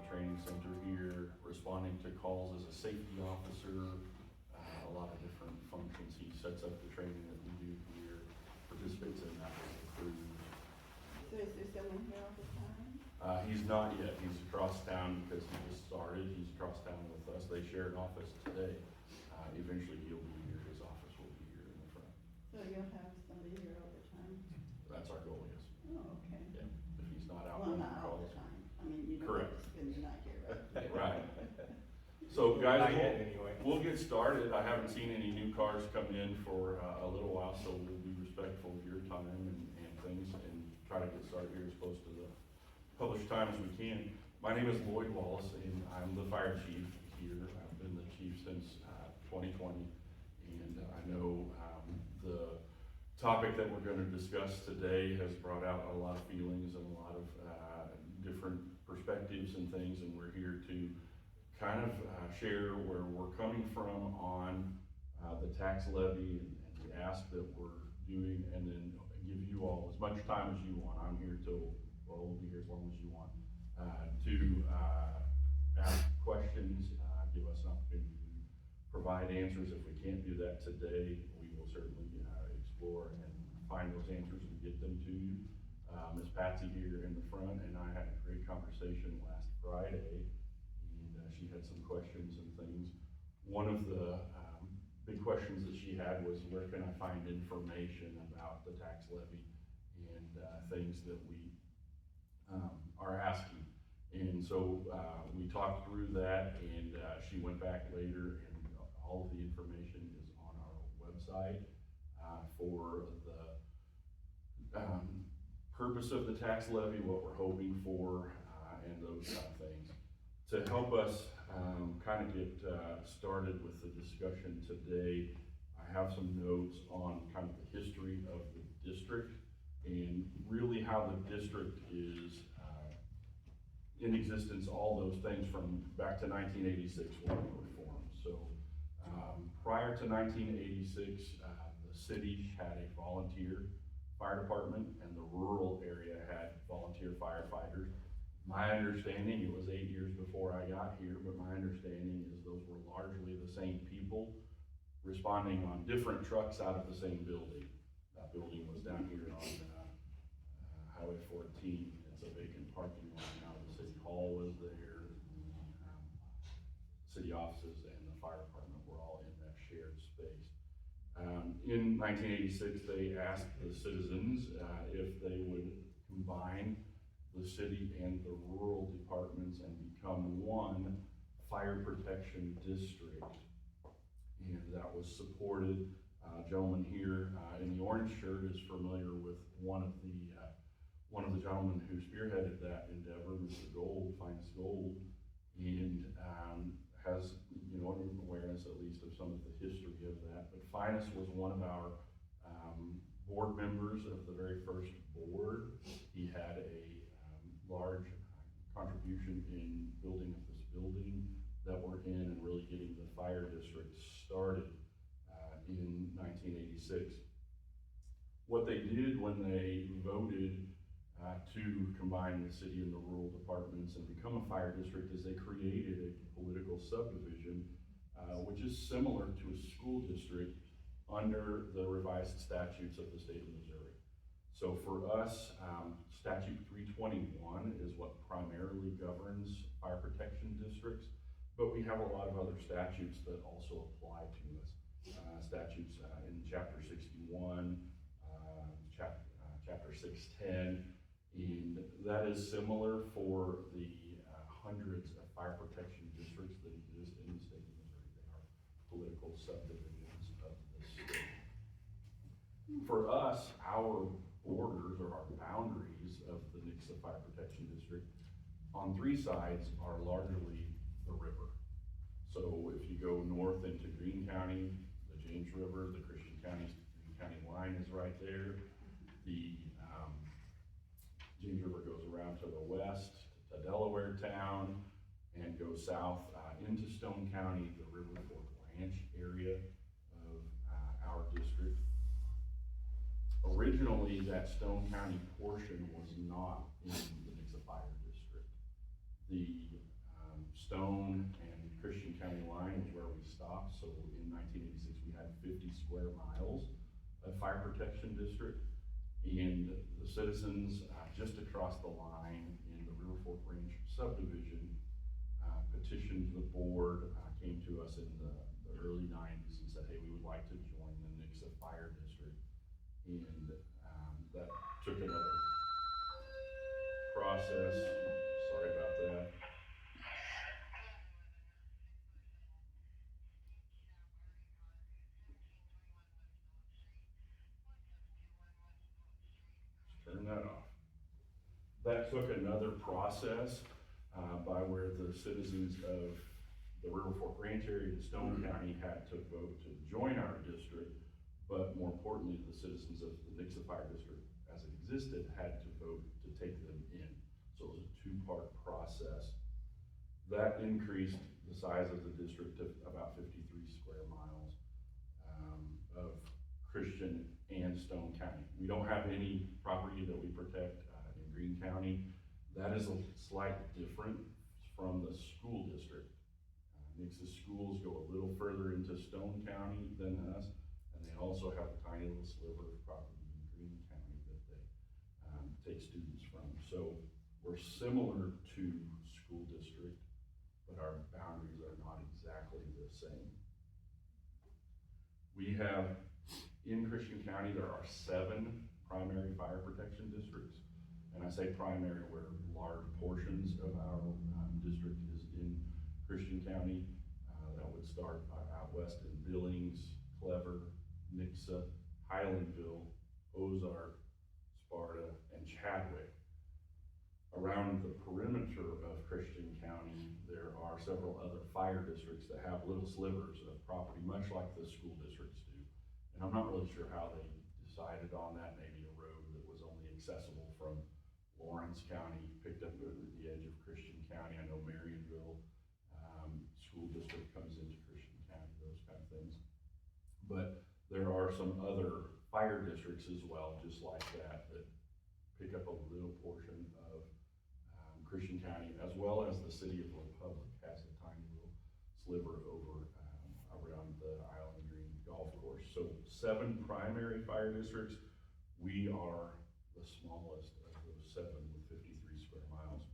training center here, responding to calls as a safety officer, a lot of different functions. He sets up the training that we do here, participates in that with the crews. So is there someone here all the time? He's not yet. He's across town because he just started. He's across town with us. They share an office today. Eventually he'll be here. His office will be here in the front. So you'll have somebody here all the time? That's our goal, yes. Oh, okay. Yeah. If he's not out Well, on not all the calls. time. I mean, you don't Correct. have to spend the night here, right? Right. So guys, Not yet, anyway. we'll get started. I haven't seen any new cars come in for a little while, so we'll be respectful of your time and things and try to get started here as close to the published time as we can. My name is Lloyd Wallace and I'm the fire chief here. I've been the chief since 2020, and I know the topic that we're going to discuss today has brought out a lot of feelings and a lot of different perspectives and things, and we're here to kind of share where we're coming from on the tax levy and the ask that we're doing, and then give you all as much time as you want. I'm here till, well, we'll be here as long as you want, to ask questions, give us an opportunity to provide answers. If we can't do that today, we will certainly explore and find those answers and get them to you. Ms. Patsy here in the front and I had a great conversation last Friday, and she had some questions and things. One of the big questions that she had was, where can I find information about the tax levy and things that we are asking? And so we talked through that, and she went back later, and all of the information is on our website for the purpose of the tax levy, what we're hoping for, and those kind of things. To help us kind of get started with the discussion today, I have some notes on kind of the history of the district and really how the district is in existence, all those things from back to 1986 when it was formed. So prior to 1986, the city had a volunteer fire department and the rural area had volunteer firefighters. My understanding, it was 8 years before I got here, but my understanding is those were largely the same people responding on different trucks out of the same building. That building was down here on Highway 14. It's a vacant parking lot now. The city hall was there. City offices and the fire department were all in that shared space. In 1986, they asked the citizens if they would combine the city and the rural departments and become one fire protection district. And that was supported. Gentleman here in the orange shirt is familiar with one of the gentlemen who spearheaded that endeavor, Mr. Gold, Finest Gold, and has an awareness at least of some of the history of that. But Finest was one of our board members of the very first board. He had a large contribution in building up this building that we're in and really getting the fire district started in 1986. What they did when they voted to combine the city and the rural departments and become a fire district is they created a political subdivision, which is similar to a school district under the revised statutes of the state of Missouri. So for us, statute 321 is what primarily governs fire protection districts, but we have a lot of other statutes that also apply to us. Statutes in chapter 61, chapter 610, and that is similar for the hundreds of fire protection districts that exist in the state of Missouri. They are political subdivisions of the state. For us, our borders or our boundaries of the Nixa Fire Protection District on three sides are largely the river. So if you go north into Greene County, the James River, the Christian County line is right there. The James River goes around to the west to Delaware Town and goes south into Stone County, the River Fork Ranch area of our district. Originally, that Stone County portion was not in the Nixa Fire District. The Stone and Christian County line was where we stopped. So in 1986, we had 50 square miles of fire protection district. And the citizens just across the line in the River Fork Ranch subdivision petitioned the board, came to us in the early 90s and said, hey, we would like to join the Nixa Fire District. And that took another process. Sorry about that. Turn that off. That took another process by where the citizens of the River Fork Ranch area in Stone County had to vote to join our district, but more importantly, the citizens of the Nixa Fire District, as it existed, had to vote to take them in. So it was a two-part process. That increased the size of the district to about 53 square miles of Christian and Stone County. We don't have any property that we protect in Greene County. That is a slight different from the school district. Nixa's schools go a little further into Stone County than us, and they also have a tiny little sliver of property in Greene County that they take students from. So we're similar to school district, but our boundaries are not exactly the same. We have, in Christian County, there are 7 primary fire protection districts. And I say primary where large portions of our district is in Christian County. That would start out west in Billings, Clever, Nixa, Highlandville, Ozark, Sparta, and Chadwick. Around the perimeter of Christian County, there are several other fire districts that have little slivers of property, much like the school districts do. And I'm not really sure how they decided on that. Maybe a road that was only accessible from Lawrence County picked up at the edge of Christian County. I know Marionville school district comes into Christian County, those kind of things. But there are some other fire districts as well, just like that, that pick up a little portion of Christian County, as well as the city of Republic has a tiny little sliver over around the Island Green Golf Course. So 7 primary fire districts. We are the smallest of those 7 with 53 square miles.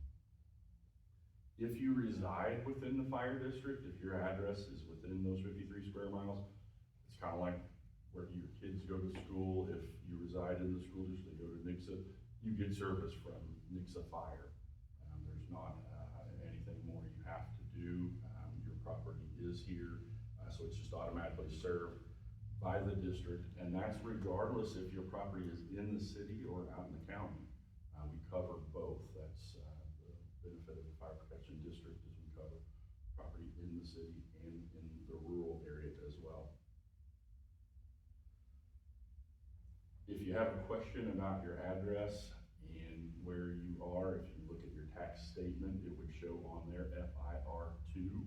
If you reside within the fire district, if your address is within those 53 square miles, it's kind of like where your kids go to school. If you reside in the school district, they go to Nixa, you get service from Nixa Fire. There's not anything more you have to do. Your property is here, so it's just automatically served by the district, and that's regardless if your property is in the city or out in the county. We cover both. That's the benefit of the fire protection district, is we cover property in the city and in the rural area as well. If you have a question about your address and where you are, if you look at your tax statement, it would show on there FIR2.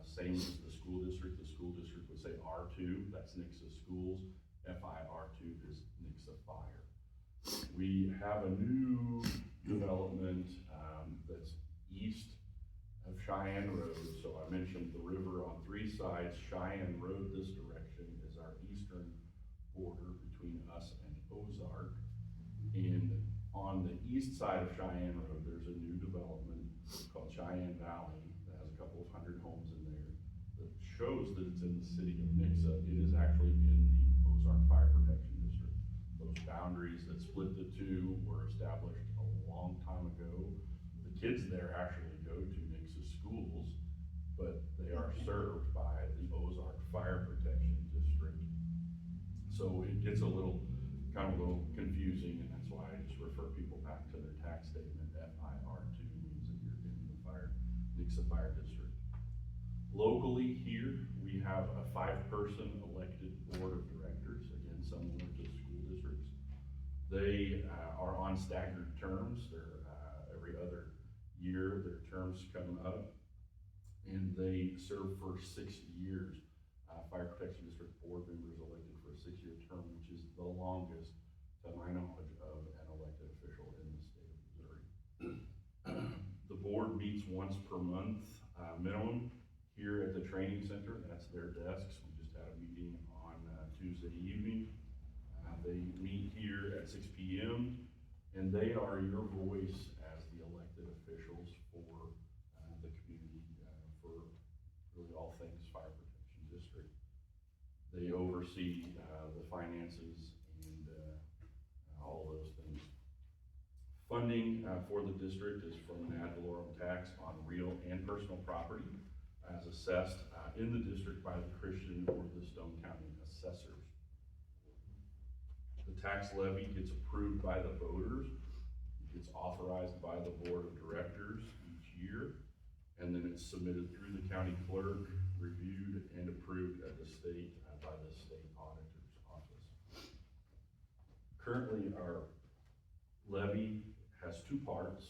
Same as the school district. The school district would say R2, that's Nixa Schools. FIR2 is Nixa Fire. We have a new development that's east of Cheyenne Road. So I mentioned the river on 3 sides. Cheyenne Road, this direction, is our eastern border between us and Ozark. And on the east side of Cheyenne Road, there's a new development called Cheyenne Valley that has a couple of 100 homes in there that shows that it's in the city of Nixa. It is actually in the Ozark Fire Protection District. Those boundaries that split the two were established a long time ago. The kids there actually go to Nixa schools, but they are served by the Ozark Fire Protection District. So it gets a little confusing, and that's why I just refer people back to their tax statement. FIR2 means that you're in the Nixa Fire District. Locally here, we have a 5-person elected board of directors, again, similar to school districts. They are on staggered terms. They're every other year, their terms come up, and they serve for 6 years. Fire Protection District board members elected for a 6-year term, which is the longest, to my knowledge, of an elected official in the state of Missouri. The board meets once per month minimum. Here at the training center, that's their desks. We just had a meeting on Tuesday evening. They meet here at 6 p.m. and they are your voice as the elected officials for the community, for really all things Fire Protection District. They oversee the finances and all those things. Funding for the district is from an ad valorem tax on real and personal property as assessed in the district by the Christian or the Stone County assessors. The tax levy gets approved by the voters, it gets authorized by the board of directors each year, and then it's submitted through the county clerk, reviewed and approved at the state by the state auditor's office. Currently, our levy has two parts.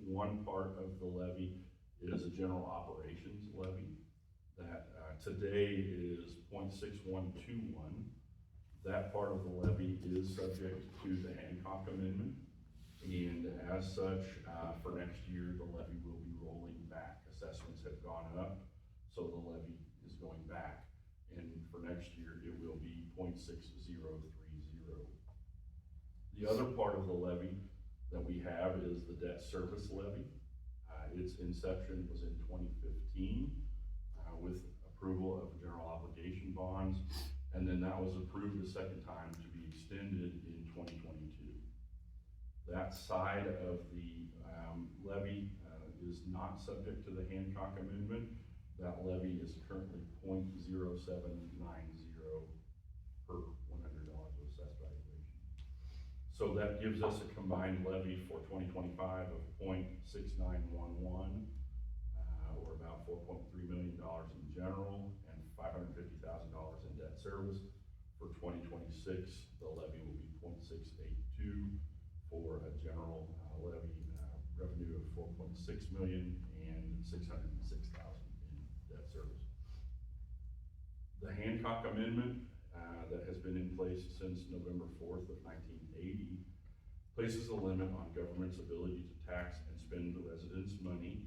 One part of the levy is a general operations levy that today is 0.6121. That part of the levy is subject to the Hancock Amendment, and as such, for next year, the levy will be rolling back. Assessments have gone up, so the levy is going back, and for next year, it will be 0.6030. The other part of the levy that we have is the debt service levy. Its inception was in 2015 with approval of general obligation bonds, and then that was approved a second time to be extended in 2022. That side of the levy is not subject to the Hancock Amendment. That levy is currently 0.0790 per $100 of assessed valuation. So that gives us a combined levy for 2025 of 0.6911, or about $4.3 million in general, and $550,000 in debt service. For 2026, the levy will be 0.682 for a general levy revenue of 4.6 million and 606,000 in debt service. The Hancock Amendment that has been in place since November 4th of 1980 places a limit on government's ability to tax and spend the residents' money,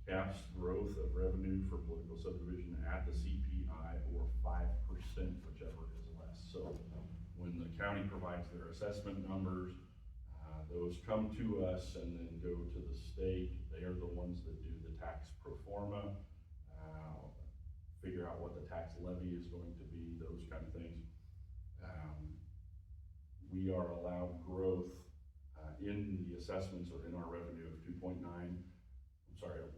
caps growth of revenue for political subdivision at the CPI or 5%, whichever is less. So when the county provides their assessment numbers, those come to us and then go to the state. They are the ones that do the tax pro forma, figure out what the tax levy is going to be, those kind of things. We are allowed growth in the assessments or in our revenue of 2.9.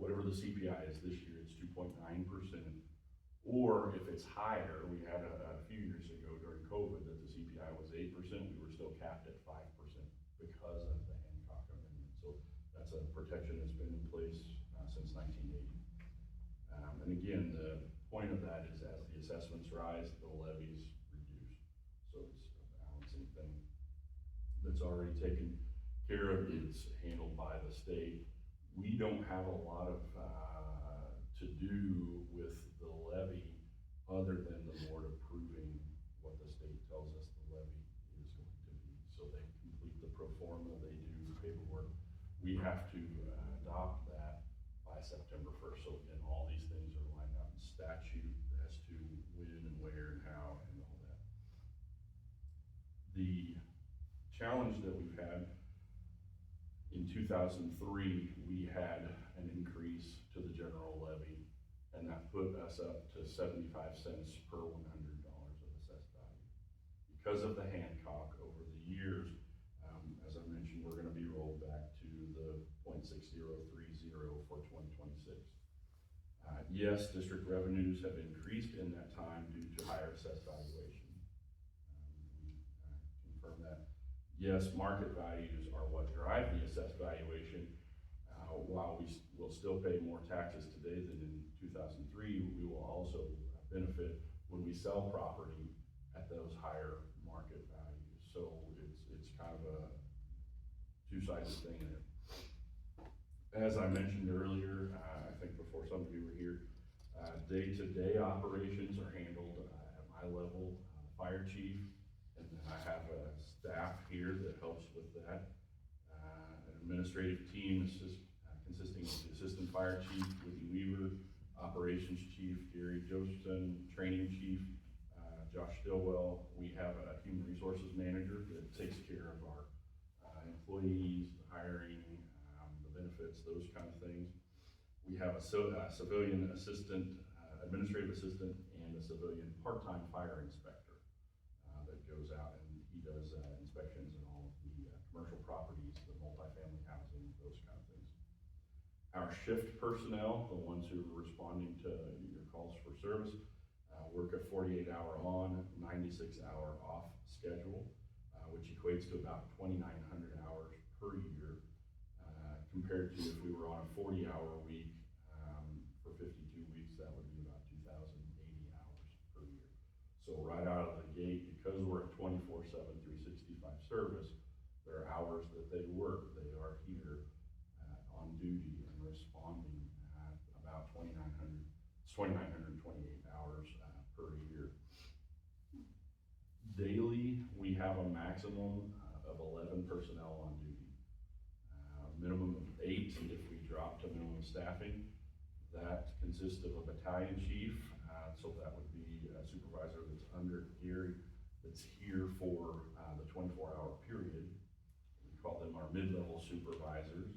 Whatever the CPI is this year, it's 2.9%. Or if it's higher, we had a few years ago during COVID that the CPI was 8%, we were still capped at 5% because of the Hancock Amendment. So that's a protection that's been in place since 1980. And again, the point of that is as the assessments rise, the levies reduce. So it's a balancing thing that's already taken care of. It's handled by the state. We don't have a lot of to do with the levy other than the board approving what the state tells us the levy is going to be. So they complete the pro forma, they do paperwork. We have to adopt that by September 1st. So again, all these things are lined out in statute as to when and where and how and all that. The challenge that we've had in 2003, we had an increase to the general levy, and that put us up to 75 cents per $100 of assessed value. Because of the Hancock over the years, as I mentioned, we're going to be rolled back to the 0.6030 for 2026. Yes, district revenues have increased in that time due to higher assessed valuation. We confirm that. Yes, market values are what drive the assessed valuation. While we will still pay more taxes today than in 2003, we will also benefit when we sell property at those higher market values. So it's kind of a two-sided thing there. As I mentioned earlier, I think before some of you were here, day-to-day operations are handled at my level, fire chief, and then I have a staff here that helps with that. An administrative team consisting of the Assistant Fire Chief, Whitney Weaver, Operations Chief, Gary Josephson, Training Chief, Josh Stillwell. We have a Human Resources Manager that takes care of our employees, the hiring, the benefits, those kind of things. We have a civilian assistant, administrative assistant, and a civilian part-time fire inspector that goes out and he does inspections in all of the commercial properties, the multifamily housing, those kind of things. Our shift personnel, the ones who are responding to your calls for service, work a 48-hour on, 96-hour off schedule, which equates to about 2,900 hours per year, compared to if we were on a 40-hour week for 52 weeks, that would be about 2,080 hours per year. So right out of the gate, because we're a 24/7, 365 service, there are hours that they work. They are here on duty and responding about 2,928 hours per year. Daily, we have a maximum of 11 personnel on duty. Minimum of 8 if we drop to minimum staffing. That consists of a battalion chief, so that would be a supervisor that's under Gary, that's here for the 24-hour period. We call them our mid-level supervisors.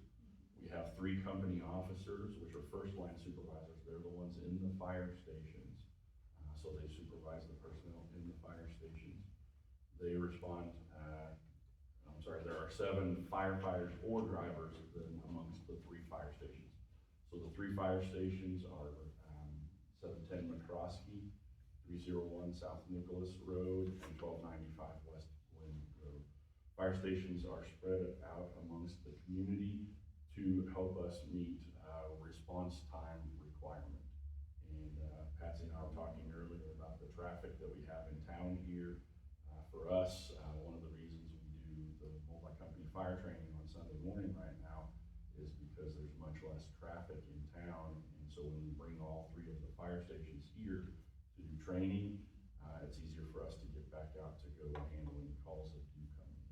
We have 3 company officers, which are first-line supervisors. They're the ones in the fire stations. So they supervise the personnel in the fire stations. They respond, there are 7 firefighters or drivers amongst the 3 fire stations. So the 3 fire stations are 710 McCroskey, 301 South Nicholas Road, and 1295 West Glen Road. Fire stations are spread out amongst the community to help us meet response time requirement. And Patsy and I were talking earlier about the traffic that we have in town here. For us, one of the reasons we do the multi-company fire training on Sunday morning right now is because there's much less traffic in town. And so when we bring all 3 of the fire stations here to do training, it's easier for us to get back out to go handle any calls that do come in.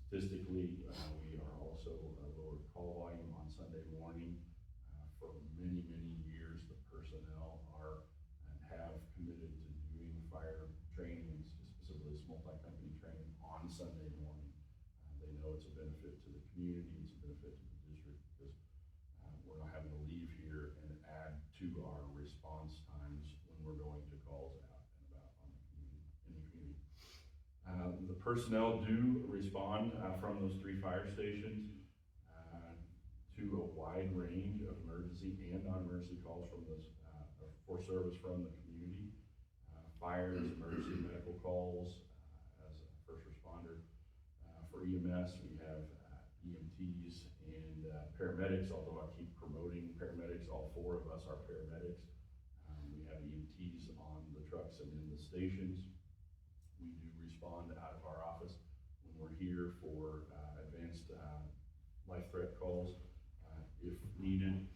Statistically, we are also a lower call volume on Sunday morning. For many, many years, the personnel are and have committed to doing fire training, specifically this multi-company training on Sunday morning. They know it's a benefit to the community, it's a benefit to the district, because we're not having to leave here and add to our response times when we're going to calls out and about on the community, in the community. The personnel do respond from those 3 fire stations to a wide range of emergency and non-emergency calls from this for service from the community. Fires, emergency medical calls as a first responder. For EMS, we have EMTs and paramedics, although I keep promoting paramedics. All 4 of us are paramedics. We have EMTs on the trucks and in the stations. We do respond out of our office when we're here for advanced life threat calls if needed.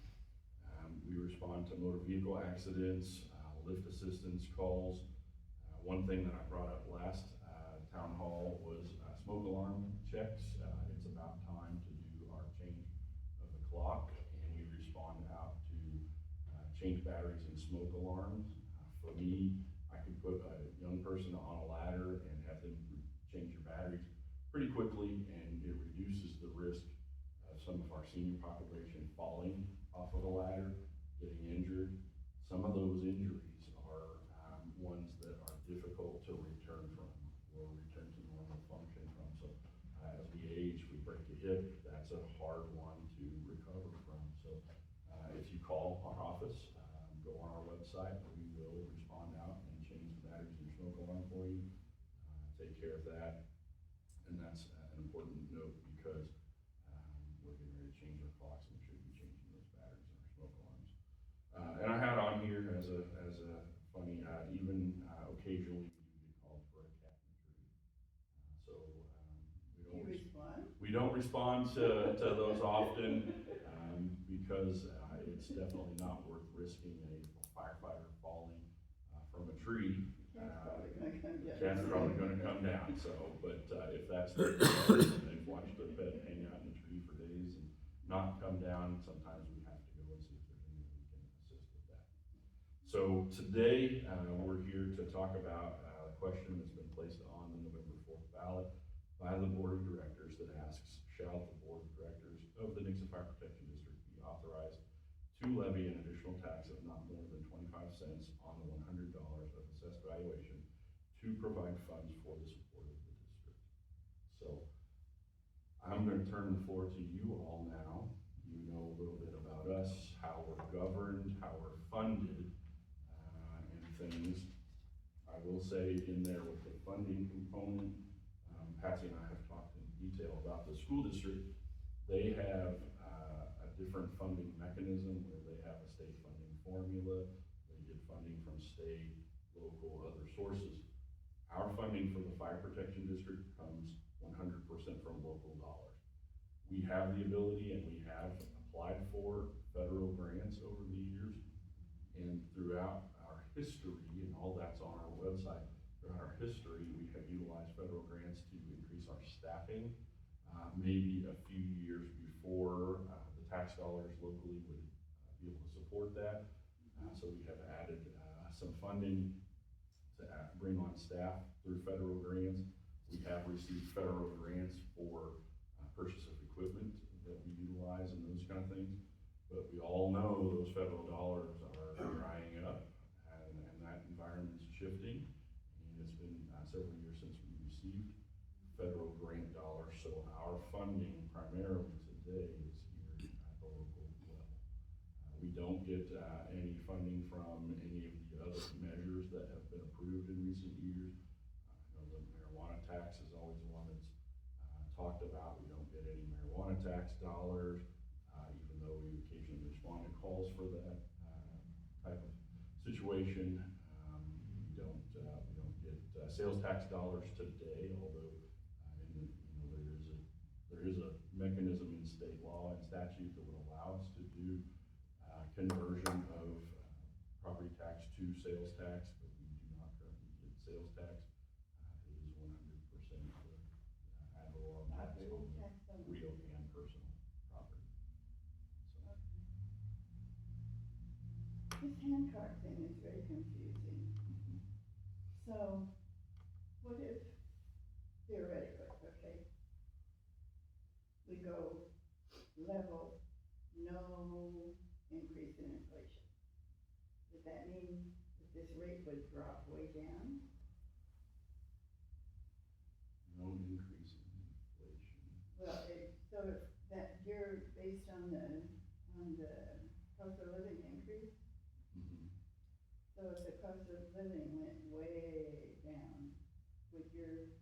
We respond to motor vehicle accidents, lift assistance calls. One thing that I brought up last town hall was smoke alarm checks. It's about time to do our change of the clock, and we respond out to change batteries in smoke alarms. For me, I could put a young person on a ladder and have them change your batteries pretty quickly, and it reduces the risk of some of our senior population falling off of a ladder, getting injured. Some of those injuries are ones that are difficult to return from or return to normal function from. So as we age, we break a hip, that's a hard one to recover from. So if you call our office, go on our website, we will respond out and change the batteries in your smoke alarm for you, take care of that. And that's an important note because we're getting ready to change our clocks and we should be changing those batteries in our smoke alarms. And I had on here as a funny, even occasionally we do get called for a cat in the tree. So we don't respond to those often because it's definitely not worth risking a firefighter falling from a tree. Cat's probably going to come down. So, but if that's the case, and they've watched their pet hang out in the tree for days and not come down, sometimes So today, we're here to talk about a question that's been placed on the November 4th ballot by the Board of Directors that asks, shall the Board of Directors of the Nixa Fire Protection District be authorized to levy an additional tax of not more than 25 cents on the $100 of assessed valuation to provide funds for the support of the district? So I'm going to turn the floor to you all now. You know a little bit about us, how we're governed, how we're funded, and things. I will say in there with the funding component, Patsy and I have talked in detail about the school district. They have a different funding mechanism where they have a state funding formula. They get funding from state, local, other sources. Our funding for the fire protection district comes 100% from local dollars. We have the ability and we have applied for federal grants over the years, and throughout our history, and all that's on our website, throughout our history, we have utilized federal grants to increase our staffing. Maybe a few years before the tax dollars locally would be able to support that. So we have added some funding to bring on staff through federal grants. We have received federal grants for purchase of equipment that we utilize and those kind of things. But we all know those federal dollars are drying up, and that environment's shifting. And it's been several years since we received federal grant dollars, so our funding primarily today is here at the local level. We don't get any funding from any of the other measures that have been approved in recent years. I know the marijuana tax is always one that's talked about. We don't get any marijuana tax dollars, even though we occasionally respond to calls for that type of situation. We don't get sales tax dollars today, although there is a mechanism in state law and statute that would allow us to do conversion of property tax to sales tax, but we do not currently get sales tax. It is 100% ad valorem tax on the real and personal property. So. This handcart thing is very confusing. Mm-hmm. So, what if, theoretically, okay, we go level, no increase in inflation? Does that mean that this rate would drop way down? No increase in inflation. Well, so if that you're based on the cost of living increase, Mm-hmm. so if the cost of living went way down, would your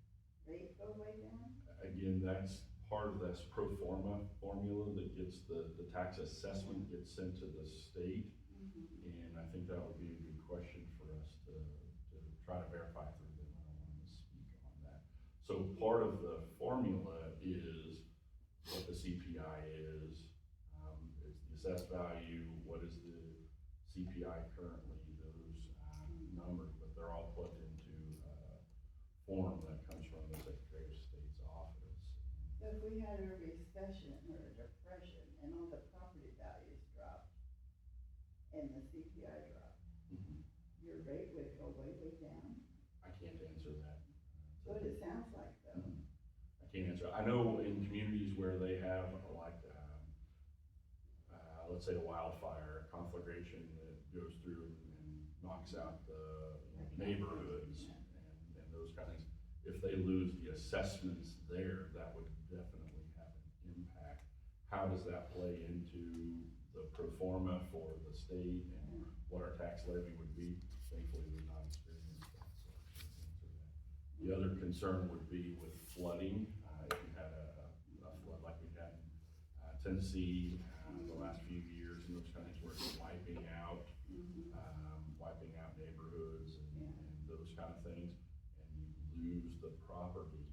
rate go way down? Again, that's part of this pro forma formula that gets the tax assessment gets sent to the state. Mm-hmm. And I think that would be a good question for us to try to verify through them. I don't want to speak on that. So part of the formula is what the CPI is. It's the assessed value, what is the CPI currently, those numbers, but they're all plugged into a form that comes from the Secretary of State's office. So if we had a recession or a depression and all the property values dropped and the CPI dropped, Mm-hmm. your rate would go way, way down? I can't answer that. What it sounds like though. I can't answer. I know in communities where they have like, let's say a wildfire, a conflagration that goes through and knocks out the neighborhoods and those kind of things. If they lose the assessments there, that would definitely have an impact. How does that play into the pro forma for the state and what our tax levy would be? Thankfully, we've not experienced that, so I can't answer that. The other concern would be with flooding. If you had a flood like we had in Tennessee the last few years, and those kind of things where it's wiping out neighborhoods and those kind of things, and you lose the property,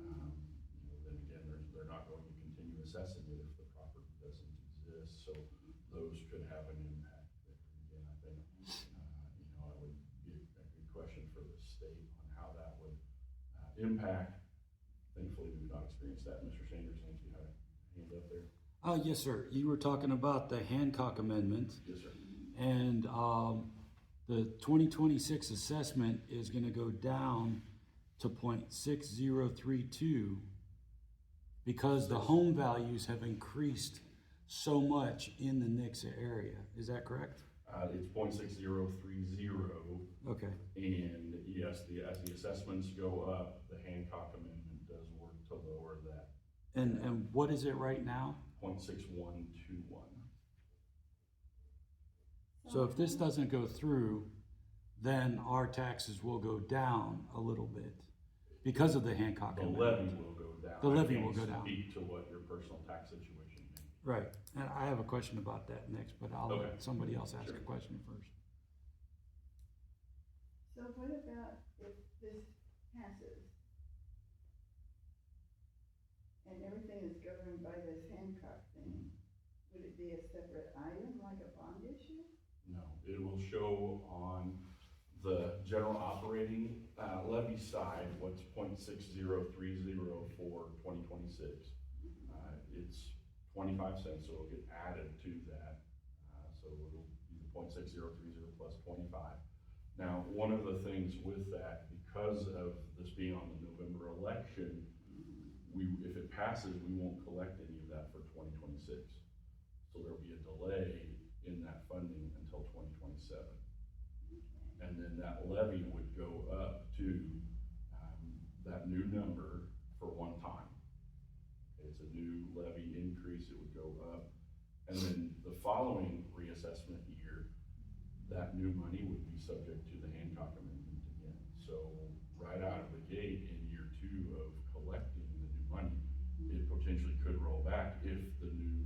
then again, they're not going to continue assessing it if the property doesn't exist. So those could have an impact there. Again, I think it would be a good question for the state on how that would impact. Thankfully, we've not experienced that. Mr. Sanders, I think you had a hand up there. Yes, sir. You were talking about the Hancock Amendment. Yes, sir. And the 2026 assessment is gonna go down to 0.6032 because the home values have increased so much in the Nixa area. Is that correct? It's 0.6030, Okay. and yes, as the assessments go up, the Hancock amendment does work to lower that. And what is it right now? 0.6121. So if this doesn't go through, then our taxes will go down a little bit because of the Hancock The amendment. levy will go down. The levy I will can't go down. Speak to what your personal tax situation may be. Right, and I have a question about that next, but I'll Okay. let somebody else ask Sure. a question first. So what about if this passes? And everything is governed by this Hancock thing, would it be a separate item like a bond issue? No, it will show on the general operating levy side what's 0.6030 for 2026. It's 25 cents, so it'll get added to that. So it'll be the 0.6030 plus 25. Now, one of the things with that, because of this being on the November election, if it passes, we won't collect any of that for 2026. So there'll be a delay in that funding until 2027. And then that levy would go up to that new number for one time. It's a new levy increase, it would go up. And then the following reassessment year, that new money would be subject to the Hancock amendment again. So right out of the gate in year 2 of collecting the new money, it potentially could roll back if the new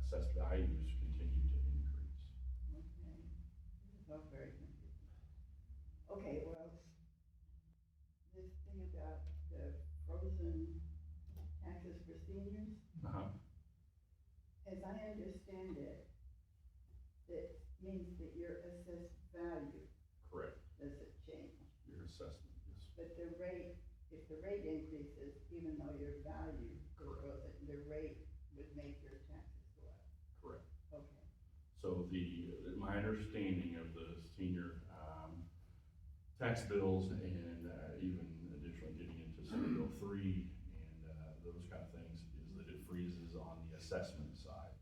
assessed values continue to increase. Okay, this is all very confusing. Okay, well, this thing about the frozen taxes for seniors, as I understand it, that means that your assessed value Correct, doesn't change. your assessment, yes. But the rate, if the rate increases, even though your value is Correct. frozen, the rate would make your taxes go up. Correct. Okay. So my understanding of the senior tax bills and even additionally getting into Senate Bill 3 and those kind of things is that it freezes on the assessment side.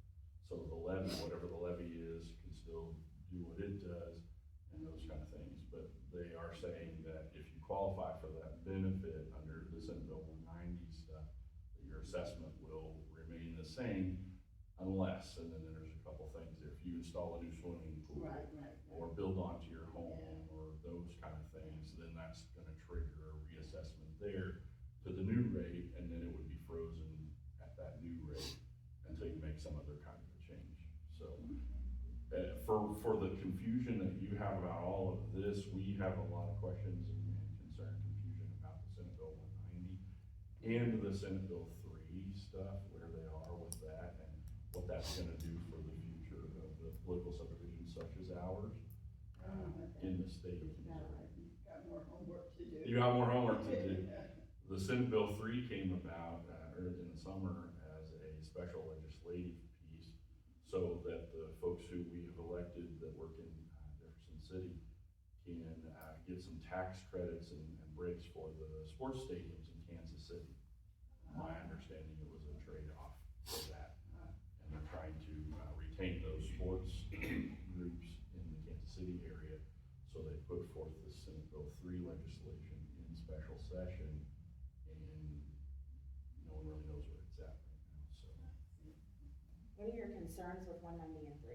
So the levy, whatever the levy is, can still do what it does and those kind of things. But they are saying that if you qualify for that benefit under the Senate Bill 190 stuff, that your assessment will remain the same unless, and then there's a couple things, if you install a new swimming pool. Right. Or build onto your home, or those kind of things, then that's gonna trigger a reassessment there to the new rate, and then it would be frozen at that new rate until you make some other kind of a change. So, for the confusion that you have about all of this, we have a lot of questions and concern, confusion about the Senate Bill 190 and the Senate Bill 3 stuff, where they are with that, and what that's gonna do for the future of the political subdivisions such as ours in the state of Missouri. Got more homework to do. You got more homework to do. The Senate Bill 3 came about in the summer as a special legislative piece, so that the folks who we have elected that work in Jefferson City can get some tax credits and breaks for the sports stadiums in Kansas City. My understanding, it was a trade-off for that, and they're trying to retain those sports groups in the Kansas City area. So they put forth the Senate Bill 3 legislation in special session, and no one really knows where it's at right now, so. What are your concerns with 190 and 3?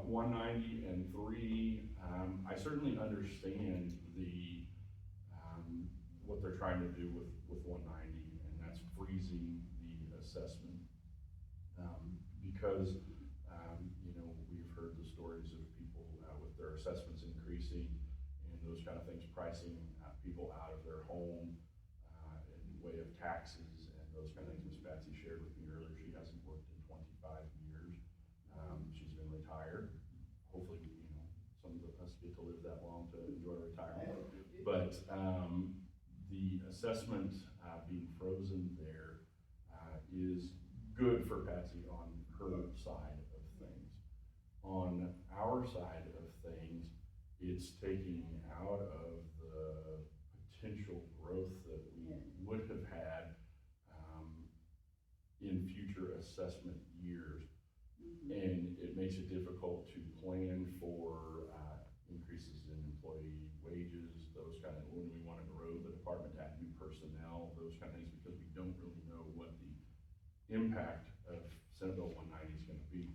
190 and 3, I certainly understand what they're trying to do with 190, and that's freezing the assessment. Because, we've heard the stories of people with their assessments increasing and those kind of things, pricing people out of their home in way of taxes and those kind of things. Ms. Patsy shared with me earlier, she hasn't worked in 25 years. She's been retired. Hopefully, some of us get to live that long to enjoy retirement. But the assessment being frozen there is good for Patsy on her side of things. On our side of things, it's taking out of the potential growth that we would have had, in future assessment years. And it makes it difficult to plan for, increases in employee wages, those kind of, when we want to grow the department, add new personnel, those kind of things, because we don't really know what the impact of Senate Bill 190 is going to be.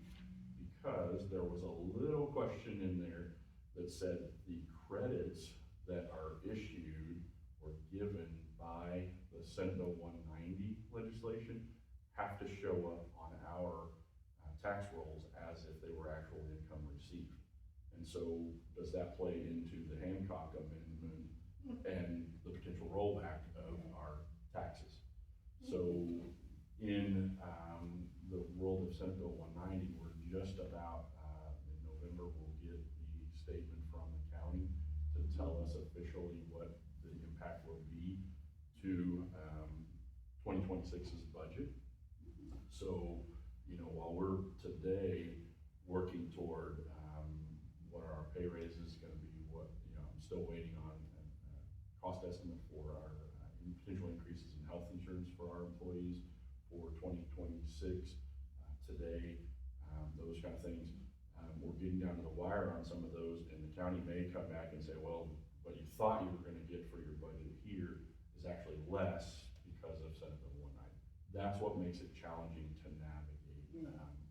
Because there was a little question in there that said the credits that are issued or given by the Senate Bill 190 legislation have to show up on our tax rolls as if they were actual income received. And so does that play into the Hancock Amendment and the potential rollback of our taxes? So in the world of Senate Bill 190, we're just about, in November, we'll get the statement from the county to tell us officially what the impact will be to 2026's budget. So, you know, while we're today working toward what our pay raise is going to be, what, you know, I'm still waiting on a cost estimate for our potential increases in health insurance for our employees for 2026 today, those kind of things. We're getting down to the wire on some of those, and the county may come back and say, well, what you thought you were going to get for your budget here is actually less because of Senate Bill 190. That's what makes it challenging to navigate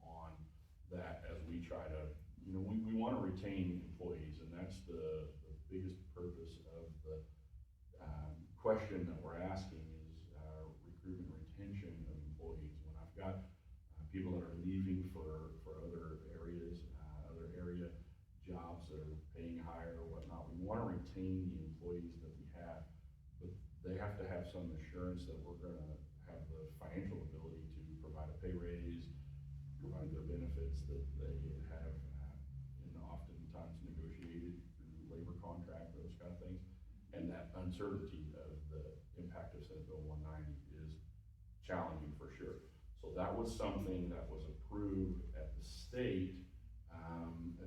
on that as we try to, you know, we want to retain employees, and that's the biggest purpose of the question that we're asking is recruitment retention of employees. When I've got people that are leaving for other areas, other area jobs that are paying higher or whatnot, we want to retain the employees that we have, but they have to have some assurance that we're going to have the financial ability to provide a pay raise, provide their benefits that they have, and oftentimes negotiated through labor contract, those kind of things. And that uncertainty of the impact of Senate Bill 190 is challenging for sure. So that was something that was approved at the state.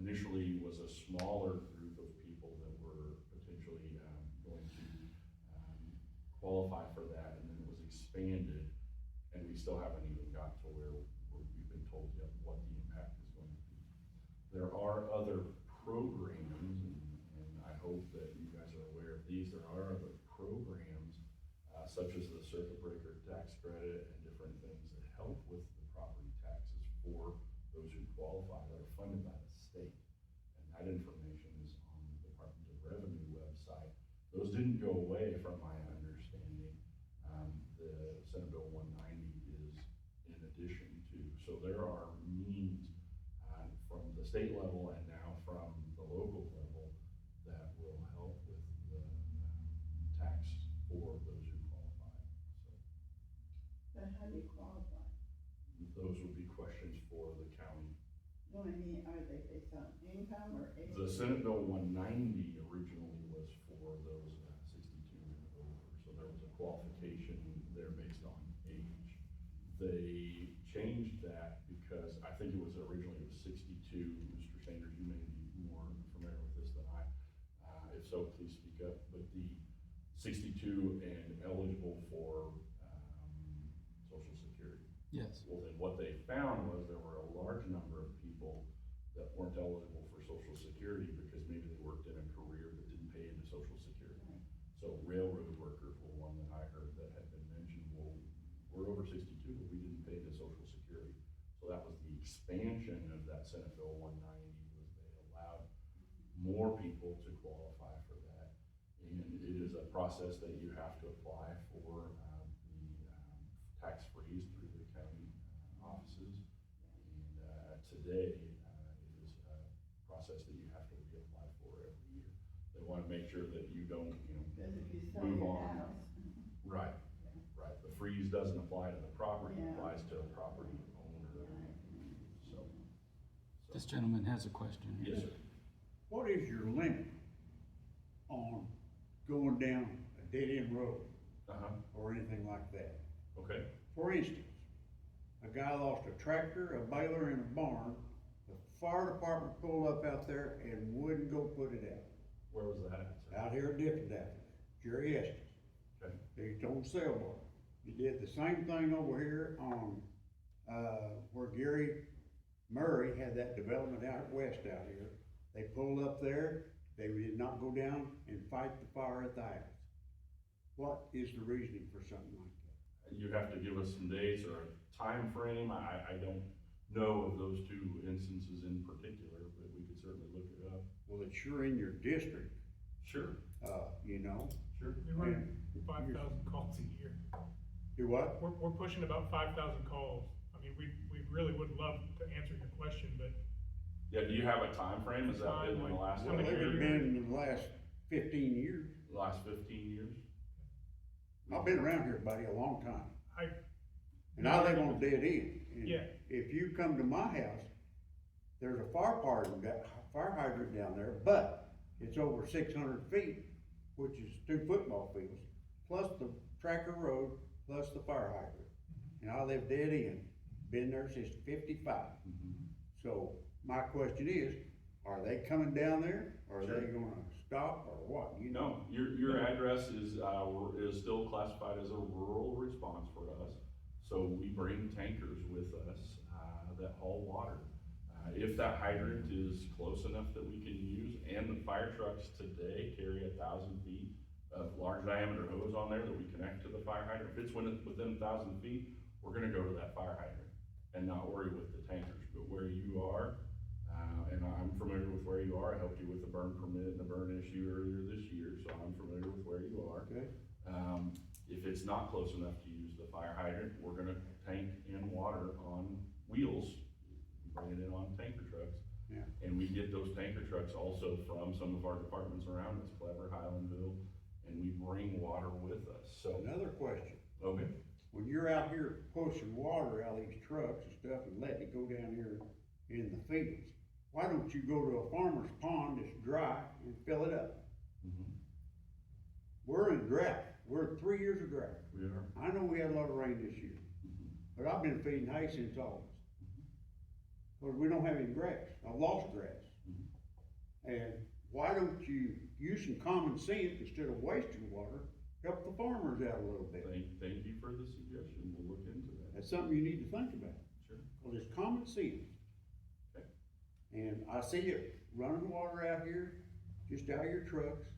Initially was a smaller group of people that were potentially going to qualify for that, and then it was expanded, and we still haven't even got to where we've been told yet what the impact is going to be. There are other programs, and I hope that you guys are aware of these. There are other programs such as the circuit breaker tax credit and different things that help with the property taxes for those who qualify that are funded by the state. And that information is on the Department of Revenue website. Those didn't go away from my understanding. The Senate Bill 190 is in addition to. So there are means from the state level and now from the local level that will help with the tax for those who qualify. So. But how do you qualify? Those would be questions for the county. No, I mean, are they based on income or age? The Senate Bill 190 originally was for those 62 and over, so there was a qualification there based on age. They changed that because I think it was originally 62. Mr. Sanders, you may be more familiar with this than I. If so, please speak up. But the 62 and eligible for Social Security. Yes. Well, then what they found was there were a large number of people that weren't eligible for Social Security because maybe they worked in a career that didn't pay into Social Security. Right. So railroad workers were one that I heard that had been mentioned. Well, we're over 62, but we didn't pay into Social Security. So that was the expansion of that Senate Bill 190, was they allowed more people to qualify for that. And it is a process that you have to apply for the tax freeze through the county offices. And today, it is a process that you have to reapply for every year. They want to make sure that you don't, you know, Because if you sell move your on. house. Right, right. The freeze doesn't apply to the property, it Yeah. applies to a property owner. So. This gentleman has a question here. Yes, sir. What is your limit on going down a dead-end road or anything like that? Okay. For instance, a guy lost a tractor, a baler, and a barn. The fire department pulled up out there and wouldn't go put it out. Where was that at? sir? out here at District after Jerry Estes. Okay. They told sailboat. He did the same thing over here on, where Gary Murray had that development out west out here. They pulled up there, they did not go down and fight the fire at the house. What is the reasoning for something like that? You have to give us some dates or a time frame. I don't know of those two instances in particular, but we could certainly look it up. Well, it's sure in your district, Sure, you know. sure. We run 5,000 calls a year. Do what? We're pushing about 5,000 calls. I mean, we really would love to answer your question, but Yeah, do you have a time frame? Has that been in the last, Well, it would have been in the last 15 years. last 15 years? I've been around here, buddy, a long time. I, And I live on a dead end. And Yeah. if you come to my house, there's a fire hydrant down there, but it's over 600 feet, which is 2 football fields, plus the tracker road, plus the fire hydrant. And I live dead end, been there since 55. So my question is, are they coming down there? Or are they gonna stop or what? You know? No, your address is still classified as a rural response for us. So we bring tankers with us, that haul water. If that hydrant is close enough that we can use, and the fire trucks today carry 1,000 feet of large diameter hose on there that we connect to the fire hydrant. If it's within 1,000 feet, we're gonna go to that fire hydrant and not worry with the tankers. But where you are, and I'm familiar with where you are, I helped you with the burn permit and the burn issue earlier this year, so I'm familiar with where you are. Okay. If it's not close enough to use the fire hydrant, we're gonna tank in water on wheels, bring it in on tanker trucks. Yeah. And we get those tanker trucks also from some of our departments around us, Clever, Highlandville, and we bring water with us, so. Another question. Okay. When you're out here pushing water out of these trucks and stuff and letting it go down here in the fields, why don't you go to a farmer's pond that's dry and fill it up? We're in drought. We're in 3 years of drought. We are. I know we had a lot of rain this year, but I've been feeding hay since August. Cause we don't have any grass. I've lost grass. And why don't you use some common sense instead of wasting water, help the farmers out a little bit? Thank you for the suggestion, we'll look into that. That's something you need to think about. Sure. Cause it's common sense. Okay. And I see it running water out here, just out of your trucks.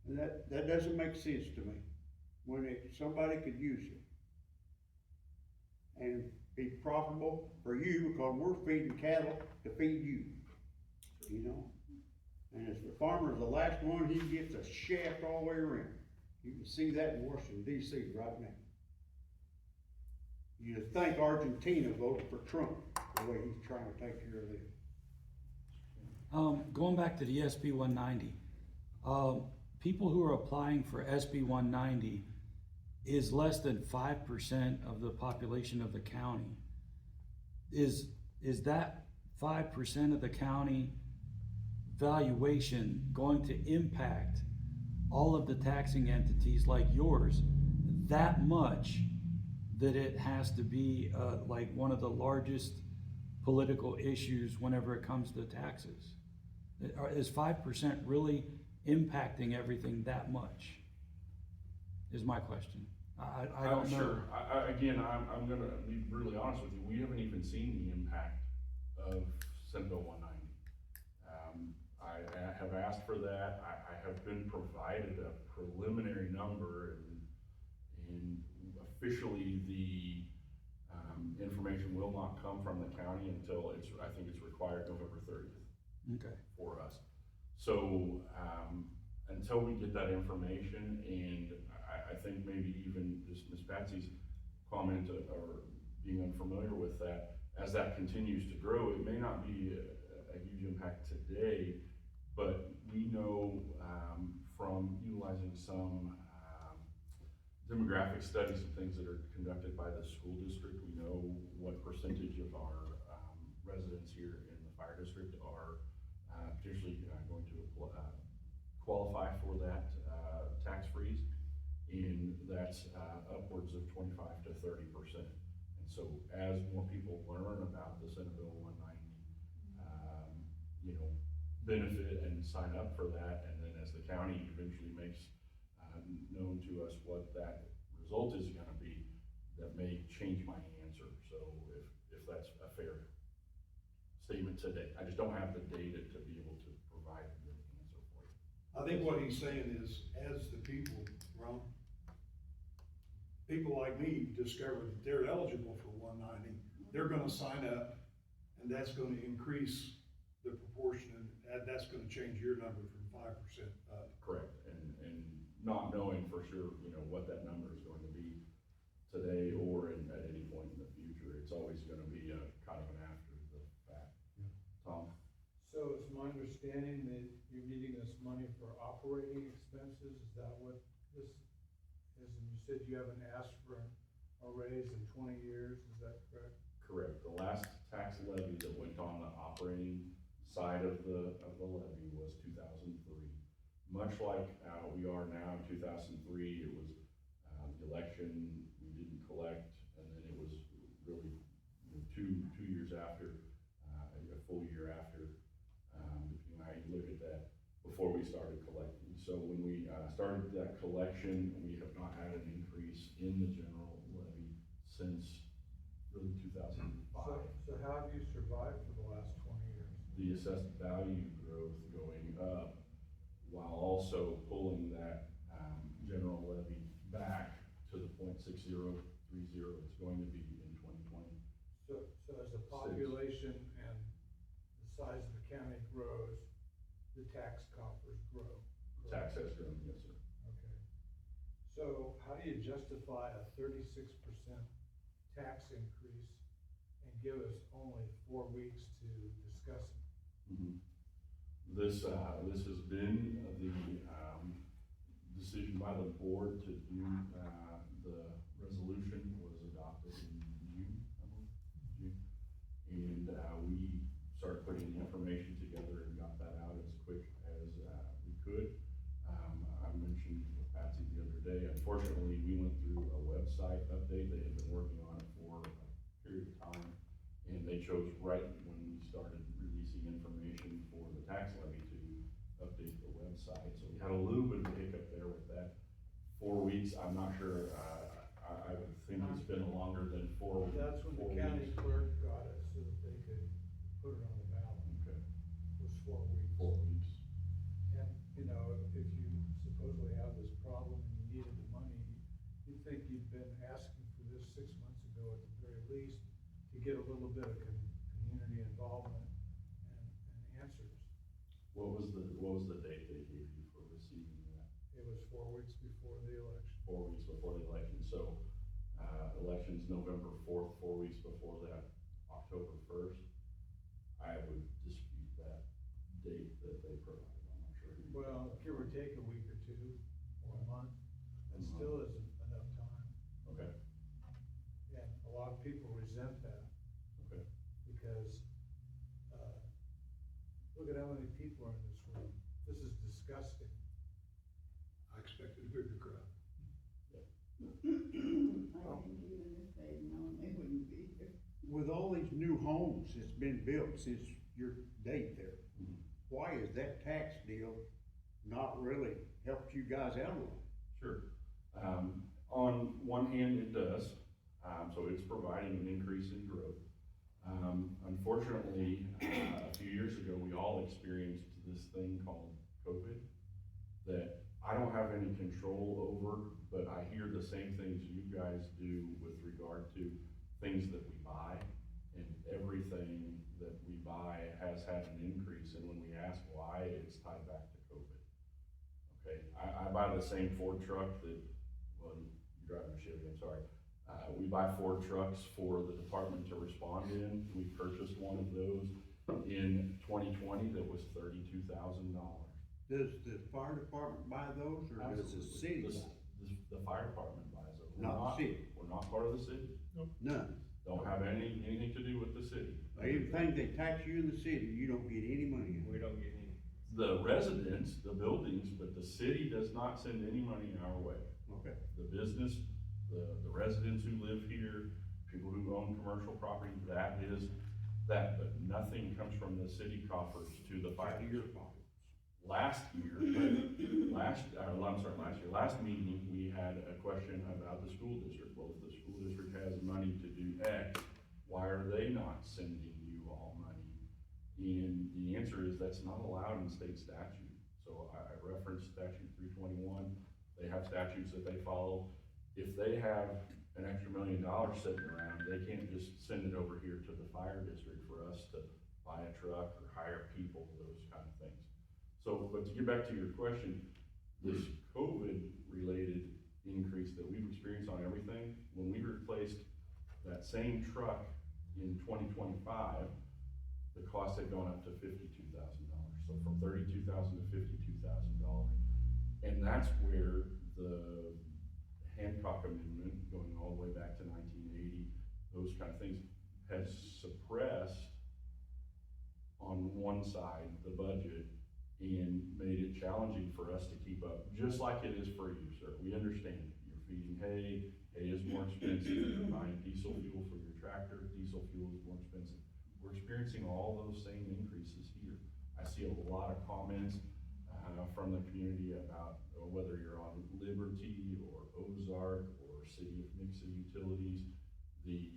And that doesn't make sense to me, when somebody could use it. And be profitable for you, because we're feeding cattle to feed you, you know? And if the farmer's the last one, he gets a shaft all the way around. You can see that in Washington DC right now. You'd think Argentina voted for Trump, the way he's trying to take care of this. Going back to the SB 190, people who are applying for SB 190 is less than 5% of the population of the county. Is that 5% of the county valuation going to impact all of the taxing entities like yours that much that it has to be like one of the largest political issues whenever it comes to taxes? Is 5% really impacting everything that much? Is my question. I don't know. Sure, again, I'm gonna be really honest with you, we haven't even seen the impact of Senate Bill 190. I have asked for that, I have been provided a preliminary number, and officially the information will not come from the county until I think it's required November 30th. Okay. For us. So, until we get that information, and I think maybe even just Ms. Patsy's comment or being unfamiliar with that, as that continues to grow, it may not be a huge impact today, but we know from utilizing some demographic studies and things that are conducted by the school district, we know what percentage of our residents here in the fire district are potentially going to qualify for that tax freeze, and that's upwards of 25 to 30%. And so as more people learn about the Senate Bill 190, benefit and sign up for that, and county eventually makes, known to us what that result is gonna be, that may change my answer, so if that's a fair statement today. I just don't have the data to be able to provide a good answer for you. I think what he's saying is, as the people, Ron, people like me discover that they're eligible for 190, they're gonna sign up, and that's gonna increase the proportion, and that's gonna change your number from 5% up. Correct, and not knowing for sure, what that number is going to be today or at any point in the future, it's always gonna be a kind of an after the fact. Tom? So it's my understanding that you're needing this money for operating expenses, is that what this is? And you said you haven't asked for a raise in 20 years, is that correct? Correct, the last tax levy that went on the operating side of the levy was 2003. Much like, we are now in 2003, it was, the election, we didn't collect, and then it was really two years after, a full year after, depending on how you look at that, before we started collecting. So when we, started that collection, we have not had an increase in the general levy since really 2005. So how have you survived for the last 20 years? The assessed value growth going up, while also pulling that, general levy back to the 0.6030 it's going to be in 2020. So as the population and the size of the county grows, the tax coffers grow? Tax has grown, yes, sir. Okay. So how do you justify a 36% tax increase and give us only 4 weeks to discuss it? This has been the, decision by the board to do, the resolution was adopted in June, I believe, June. And, we started putting the information together and got that out as quick as, we could. I mentioned with Patsy the other day, unfortunately, we went through a website update. They had been working on it for a period of time, and they chose right when we started releasing information for the tax levy to update the website. So we had a little bit of a hiccup there with that. 4 weeks, I'm not sure, I would think it's been longer than 4 weeks. That's when the county clerk got it so that they could put it on the ballot. Okay, It was 4 weeks. 4 weeks. And, if you supposedly have this problem and you needed the money, you'd think you'd been asking for this 6 months ago at the very least to get a little bit of community involvement and answers. What was the date they gave you for receiving that? It was 4 weeks before the election. 4 weeks before the election, so, election's November 4th, 4 weeks before that, October 1st. I would dispute that date that they provided, I'm not sure. Well, give or take a week or two, or a month, it still isn't enough time. Okay, And a lot of people resent that okay. because, look at how many people are in this room. This is disgusting. I expected a bigger crowd. I think even if they'd known, they wouldn't be here. With all these new homes that's been built since your date there, why is that tax deal not really helped you guys out a lot? Sure. On one hand, it does, so it's providing an increase in growth. Unfortunately, a few years ago, we all experienced this thing called COVID that I don't have any control over, but I hear the same things you guys do with regard to things that we buy, and everything that we buy has had an increase, and when we ask why, it's tied back to COVID. Okay, I buy the same Ford truck that, well, you're driving a Chevy, I'm sorry. We buy Ford trucks for the department to respond in. We purchased one of those in 2020 that was $32,000. Does the fire department buy those, or does the city buy? The fire department buys those. We're Not the city? We're not part of the city. None. Don't have anything to do with the city. Everything they tax you in the city, you don't get any money. We don't get any. The residents, the buildings, but the city does not send any money our way. Okay. The business, the residents who live here, people who own commercial property, that is that, but nothing comes from the city coffers to the fire. Out of your pockets. last year, last meeting, we had a question about the school district. Well, if the school district has money to do X, why are they not sending you all money? And the answer is that's not allowed in state statute. So I referenced statute 321. They have statutes that they follow. If they have an extra $1 million sitting around, they can't just send it over here to the fire district for us to buy a truck or hire people, those kind of things. So, but to get back to your question, this COVID-related increase that we've experienced on everything, when we replaced that same truck in 2025, the cost had gone up to $52,000. So from $32,000 to $52,000. And that's where the Hancock Amendment, going all the way back to 1980, those kind of things, has suppressed on one side the budget and made it challenging for us to keep up, just like it is for you, sir. We understand you're feeding hay, hay is more expensive, you're buying diesel fuel for your tractor, diesel fuel is more expensive. We're experiencing all those same increases here. I see a lot of comments from the community about whether you're on Liberty or Ozark or City of Nixa Utilities, the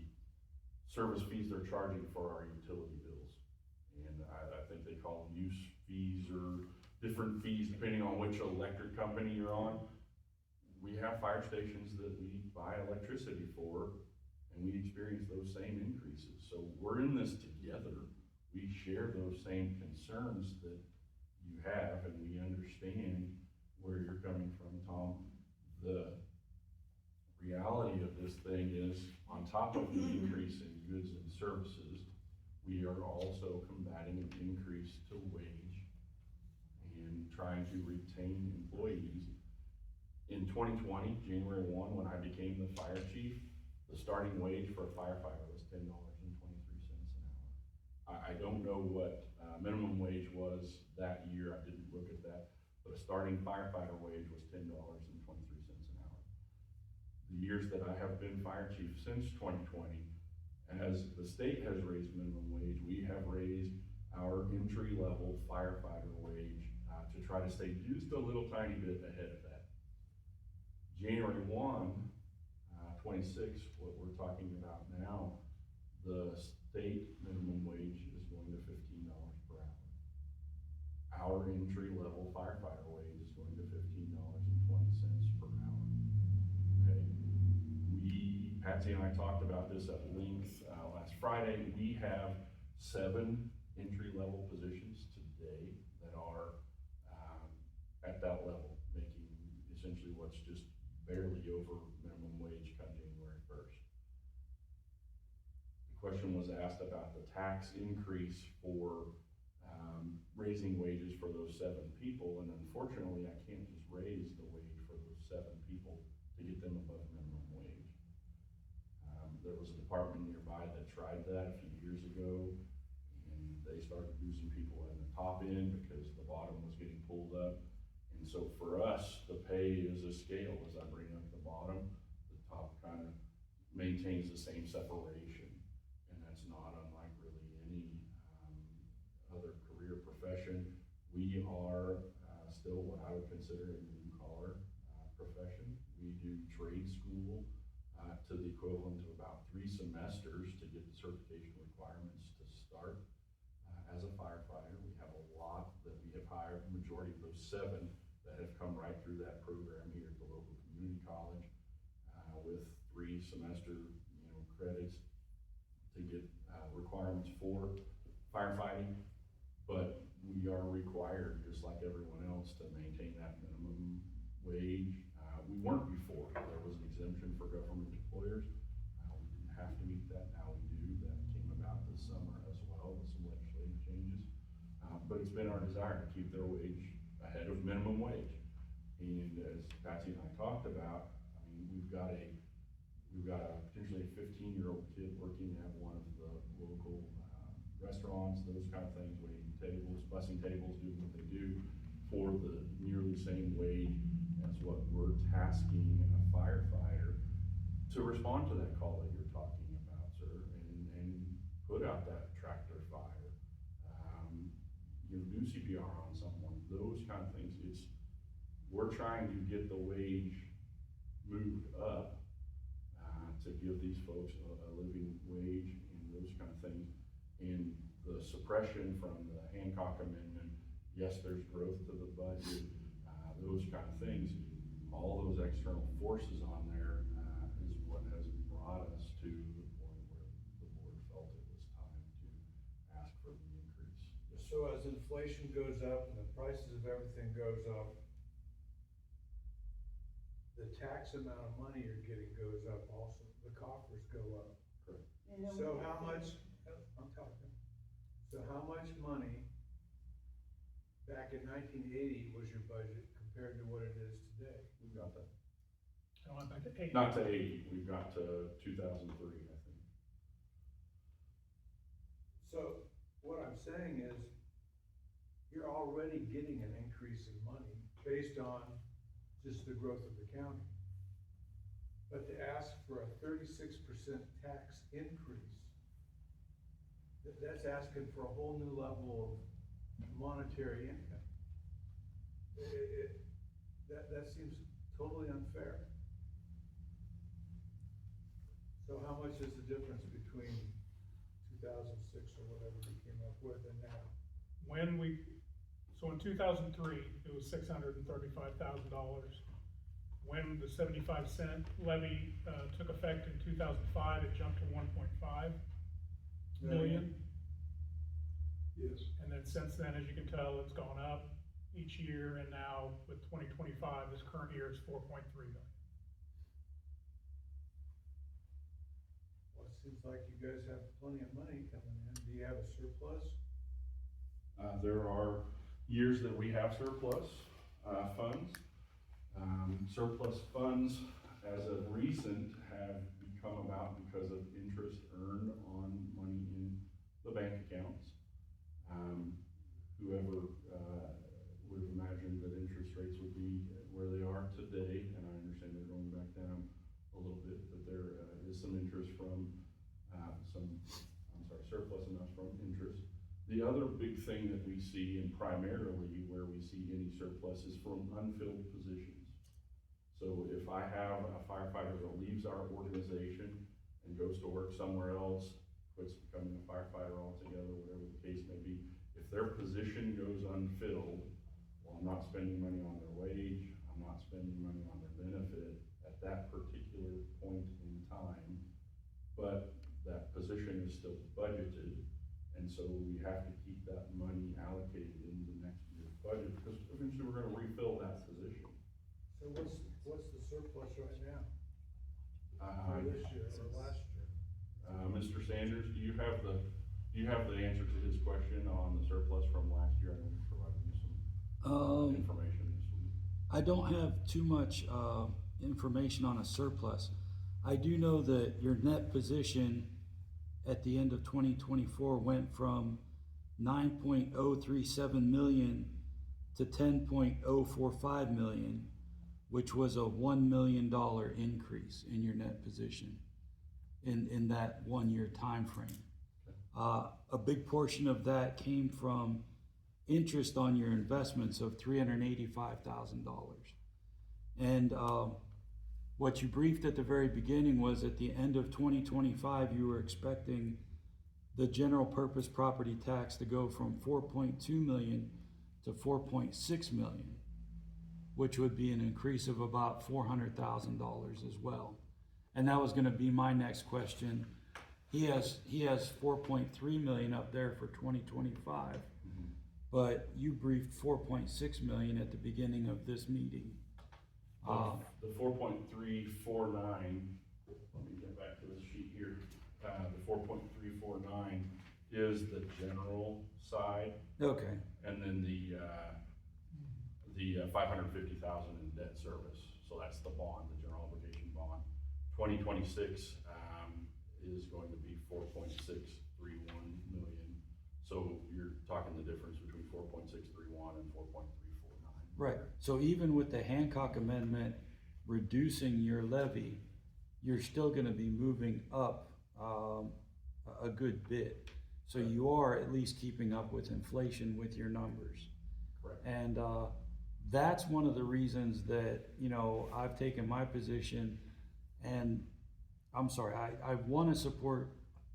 service fees they're charging for our utility bills. And I think they call them use fees or different fees depending on which electric company you're on. We have fire stations that we buy electricity for, and we experience those same increases. So we're in this together. We share those same concerns that you have, and we understand where you're coming from, Tom. The reality of this thing is, on top of the increase in goods and services, we are also combating an increase to wage and trying to retain employees. In 2020, January 1, when I became the fire chief, the starting wage for a firefighter was $10.23 an hour. I don't know what minimum wage was that year, I didn't look at that, but a starting firefighter wage was $10.23 an hour. The years that I have been fire chief since 2020, as the state has raised minimum wage, we have raised our entry-level firefighter wage to try to stay just a little tiny bit ahead of that. January 1, 26, what we're talking about now, the state minimum wage is going to $15 per hour. Our entry-level firefighter wage is going to $15.20 per hour. Okay, Patsy and I talked about this at length last Friday. We have 7 entry-level positions today that are at that level, making essentially what's just barely over minimum wage come January 1st. The question was asked about the tax increase for raising wages for those 7 people, and unfortunately I can't just raise the wage for those 7 people to get them above minimum wage. There was a department nearby that tried that a few years ago, and they started losing people in the top end because the bottom was getting pulled up. And so for us, the pay is a scale. As I bring up the bottom, the top kind of maintains the same separation, and that's not unlike really any other career profession. We are still what I would consider a blue-collar profession. We do trade school to the equivalent of about 3 semesters to get the certification requirements to start as a firefighter. We have a lot that we have hired, the majority of those 7 that have come right through that program here at the local community college with 3 semester credits to get requirements for firefighting. But we are required, just like everyone else, to maintain that minimum wage. We weren't before. There was an exemption for government employers. We didn't have to meet that. Now we do. That came about this summer as well with some legislative changes. But it's been our desire to keep their wage ahead of minimum wage. And as Patsy and I talked about, I mean, we've got a potentially 15-year-old kid working at one of the local restaurants, those kind of things, waiting tables, bussing tables, doing what they do for the nearly same wage as what we're tasking a firefighter to respond to that call that you're talking about, sir, and put out that tractor fire, do CPR on someone, those we're trying to get the wage moved up, to give these folks a living wage and those kind of things. And the suppression from the Hancock Amendment, yes, there's growth to the budget, those kind of things. All those external forces on there, is what has brought us to the point where the board felt it was time to ask for the increase. So as inflation goes up and the prices of everything goes up, the tax amount of money you're getting goes up also, the coffers go up. You know, So we how have- much, I'm talking, so how much money back in 1980 was your budget compared to what it is today? We've got that. I went back to 8. Not to 80, we've got to 2003, I think. So what I'm saying is, you're already getting an increase in money based on just the growth of the county. But to ask for a 36% tax increase, that's asking for a whole new level of monetary income. That seems totally unfair. So how much is the difference between 2006 or whatever we came up with and now? So in 2003, it was $635,000. When the 75-cent levy, took effect in 2005, it jumped to 1.5 million. Yes. And then since then, as you can tell, it's gone up each year, and now with 2025, this current year is 4.3 million. Well, it seems like you guys have plenty of money coming in. Do you have a surplus? There are years that we have surplus, funds. Surplus funds, as of recent, have come about because of interest earned on money in the bank accounts. Whoever, would have imagined that interest rates would be where they are today, and I understand they're going back down a little bit, but there is some interest from, surplus enough from interest. The other big thing that we see, and primarily where we see any surplus, is from unfilled positions. So if I have a firefighter that leaves our organization and goes to work somewhere else, quits becoming a firefighter altogether, whatever the case may be, if their position goes unfilled, well, I'm not spending money on their wage, I'm not spending money on their benefit at that particular point in time, but that position is still budgeted, and so we have to keep that money allocated in the next year's budget, because eventually we're gonna refill that position. So what's the surplus right now Uh, for this year or last year? Mr. Sanders, do you have the answer to his question on the surplus from last year? I know we provided you some information this week. I don't have too much information on a surplus. I do know that your net position at the end of 2024 went from 9.037 million to 10.045 million, which was a $1 million increase in your net position in that 1 year time frame. A big portion of that came from interest on your investments of $385,000. And what you briefed at the very beginning was at the end of 2025, you were expecting the general purpose property tax to go from 4.2 million to 4.6 million, which would be an increase of about $400,000 as well. And that was going to be my next question. He has 4.3 million up there for 2025, but you briefed 4.6 million at the beginning of this meeting. The 4.349, let me get back to this sheet here. The 4.349 is the general side, Okay, and then the 550,000 in debt service. So that's the bond, the general obligation bond. 2026 is going to be 4.631 million. So you're talking the difference between 4.631 and 4.349. right. So even with the Hancock Amendment reducing your levy, you're still going to be moving up a good bit. So you are at least keeping up with inflation with your numbers. Correct. And that's one of the reasons that, you know, I've taken my position, and I'm sorry, I wanna support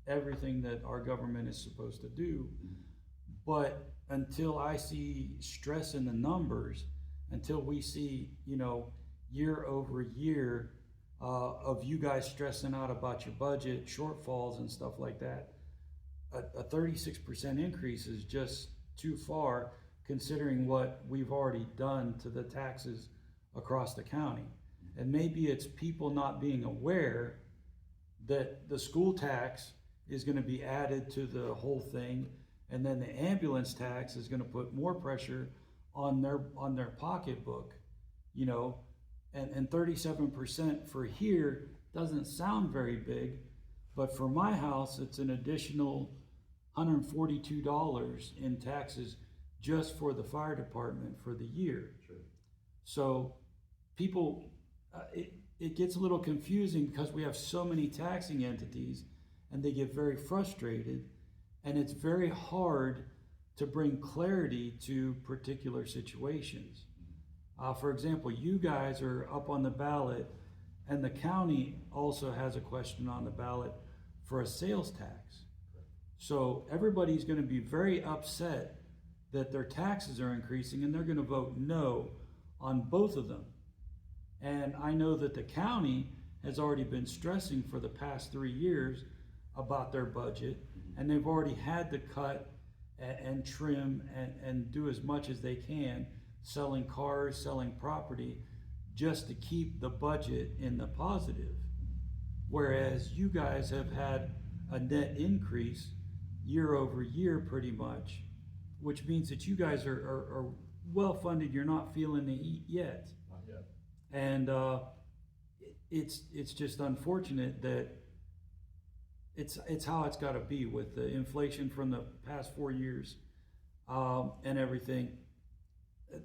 everything that our government is supposed to do, but until I see stress in the numbers, until we see, you know, year over year, of you guys stressing out about your budget shortfalls and stuff like that, a 36% increase is just too far, considering what we've already done to the taxes across the county. And maybe it's people not being aware that the school tax is gonna be added to the whole thing, and then the ambulance tax is gonna put more pressure on their pocketbook, you know? And 37% for here doesn't sound very big, but for my house, it's an additional $142 in taxes just for the fire department for the year. Sure. So people, it gets a little confusing because we have so many taxing entities and they get very frustrated, and it's very hard to bring clarity to particular situations. For example, you guys are up on the ballot, and the county also has a question on the ballot for a sales tax. So everybody's gonna be very upset that their taxes are increasing, and they're gonna vote no on both of them. And I know that the county has already been stressing for the past 3 years about their budget, and they've already had to cut and trim and do as much as they can, selling cars, selling property, just to keep the budget in the positive. Whereas you guys have had a net increase year over year pretty much, which means that you guys are well-funded, you're not feeling the heat yet. Not yet. And it's just unfortunate that it's how it's gotta be with the inflation from the past 4 years, and everything.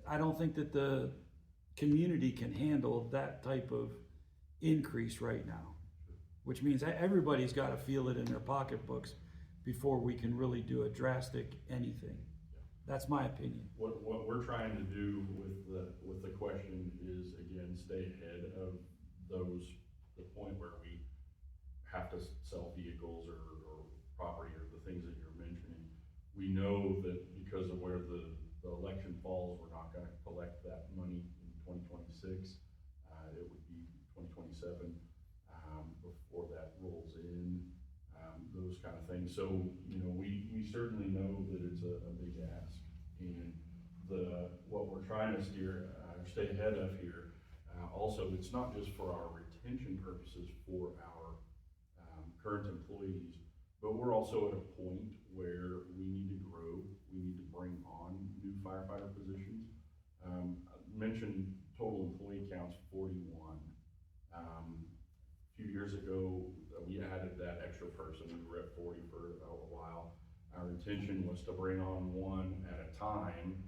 I don't think that the community can handle that type of increase right now, which means everybody's gotta feel it in their pocketbooks before we can really do a drastic anything. That's my opinion. What we're trying to do with the question is, again, stay ahead of the point where we have to sell vehicles or property or the things that you're mentioning. We know that because of where the election falls, we're not gonna collect that money in 2026. It would be 2027, before that rolls in, those kind of things. So, you know, we certainly know that it's a big ask. And what we're trying to stay ahead of here, also, it's not just for our retention purposes for our current employees, but we're also at a point where we need to grow, we need to bring on new firefighter positions. I mentioned total employee counts 41. A few years ago, we added that extra person. We were at 40 for a while. Our intention was to bring on one at a time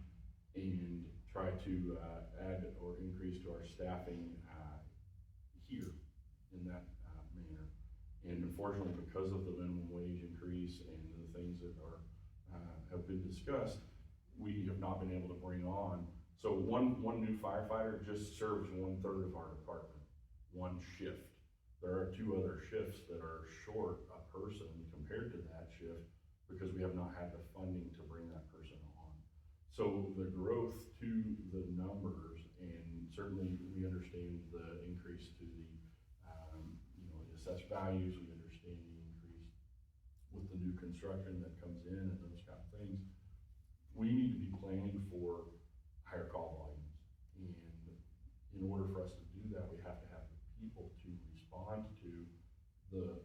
and try to add or increase to our staffing here in that manner. And unfortunately, because of the minimum wage increase and the things that have been discussed, we have not been able to bring on. So one new firefighter just serves 1/3 of our department, one shift. There are 2 other shifts that are short a person compared to that shift because we have not had the funding to bring that person on. So the growth to the numbers, and certainly we understand the increase to the assessed values, we understand the increase with the new construction that comes in and those kind of things. We need to be planning for higher call volumes. And in order for us to do that, we have to have the people to respond to the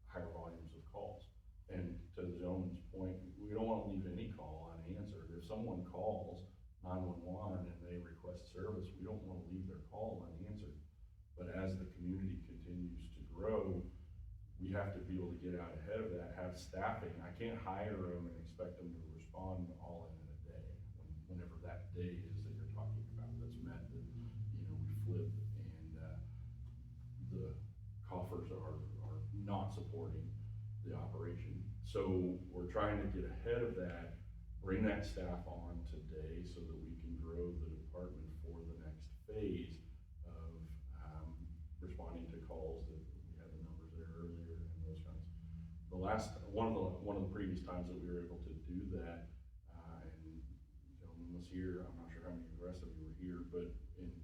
higher volumes of calls. And to the gentleman's point, we don't want to leave any call unanswered. If someone calls 911 and they request service, we don't want to leave their call unanswered. But as the community continues to grow, we have to be able to get out ahead of that, have staffing. I can't hire them and expect them to respond all in a day. Whenever that day is that you're talking about, that's met that, we flip and the coffers are not supporting the operation. So we're trying to get ahead of that, bring that staff on today so that we can grow the department for the next phase of, responding to calls that we had the numbers there earlier and those kinds. One of the previous times that we were able to do that, and the gentleman was here, I'm not sure how many of the rest of you were here, but in the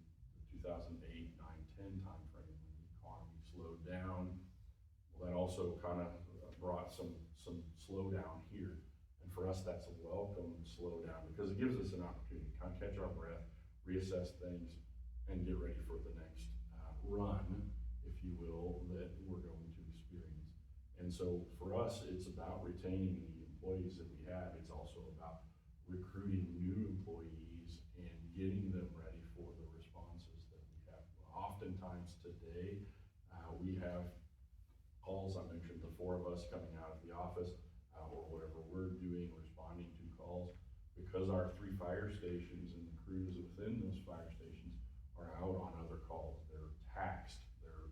2008, 9, 10 timeframe, when the economy slowed down, well, that also kind of brought some slowdown here. And for us, that's a welcome slowdown, because it gives us an opportunity to kind of catch our breath, reassess things, and get ready for the next run, if you will, that we're going to experience. And so for us, it's about retaining the employees that we have. It's also about recruiting new employees and getting them ready for the responses that we have. Oftentimes today, we have calls. I mentioned the 4 of us coming out of the office, or whatever we're doing, responding to calls, because our 3 fire stations and the crews within those fire stations are out on other calls. They're taxed, they're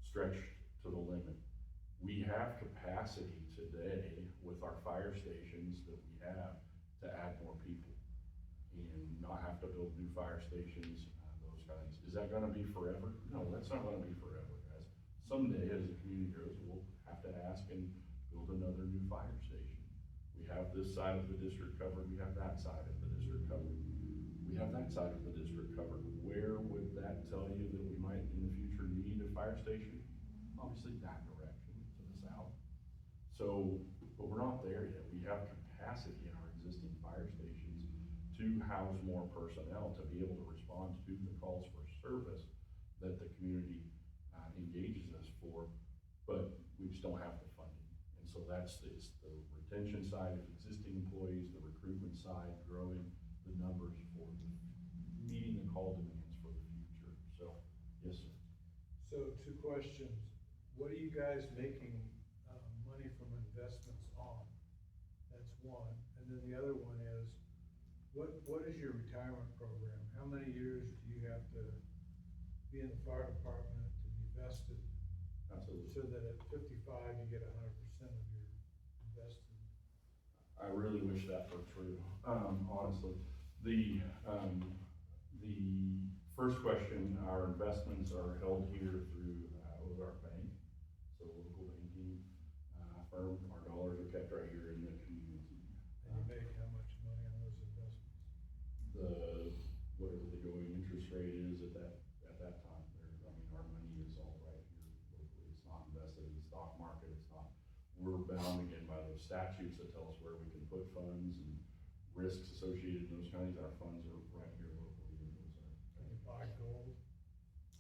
stretched to the limit. We have capacity today with our fire stations that we have to add more people and not have to build new fire stations, those kinds. Is that gonna be forever? No, that's not gonna be forever, guys. Someday, as the community grows, we'll have to ask and build another new fire station. We have this side of the district covered, we have that side of the district covered. We have that side of the district covered. Where would that tell you that we might in the future need a fire station? Obviously that direction, to the south. So, but we're not there yet. We have capacity in our existing fire stations to house more personnel, to be able to respond to the calls for service that the community engages us for, but we just don't have the funding. And so it's the retention side of existing employees, the recruitment side, growing the numbers for meeting the call demands for the future. So, yes, sir. So 2 questions. What are you guys making money from investments on? That's one. And then the other one is, what is your retirement program? How many years do you have to be in the fire department to be vested? Absolutely. So that at 55, you get 100% of your invested? I really wish that were true, honestly. The first question, our investments are held here through with our bank, so local banking firm. Our dollars are kept right here in the community. And you make how much money on those investments? Whatever the going interest rate is at that time. Our money is all right here locally. It's not invested in the stock market. It's not. We're bound again by those statutes that tell us where we can put funds and risks associated in those kinds. Our funds are right here locally. Can you buy gold?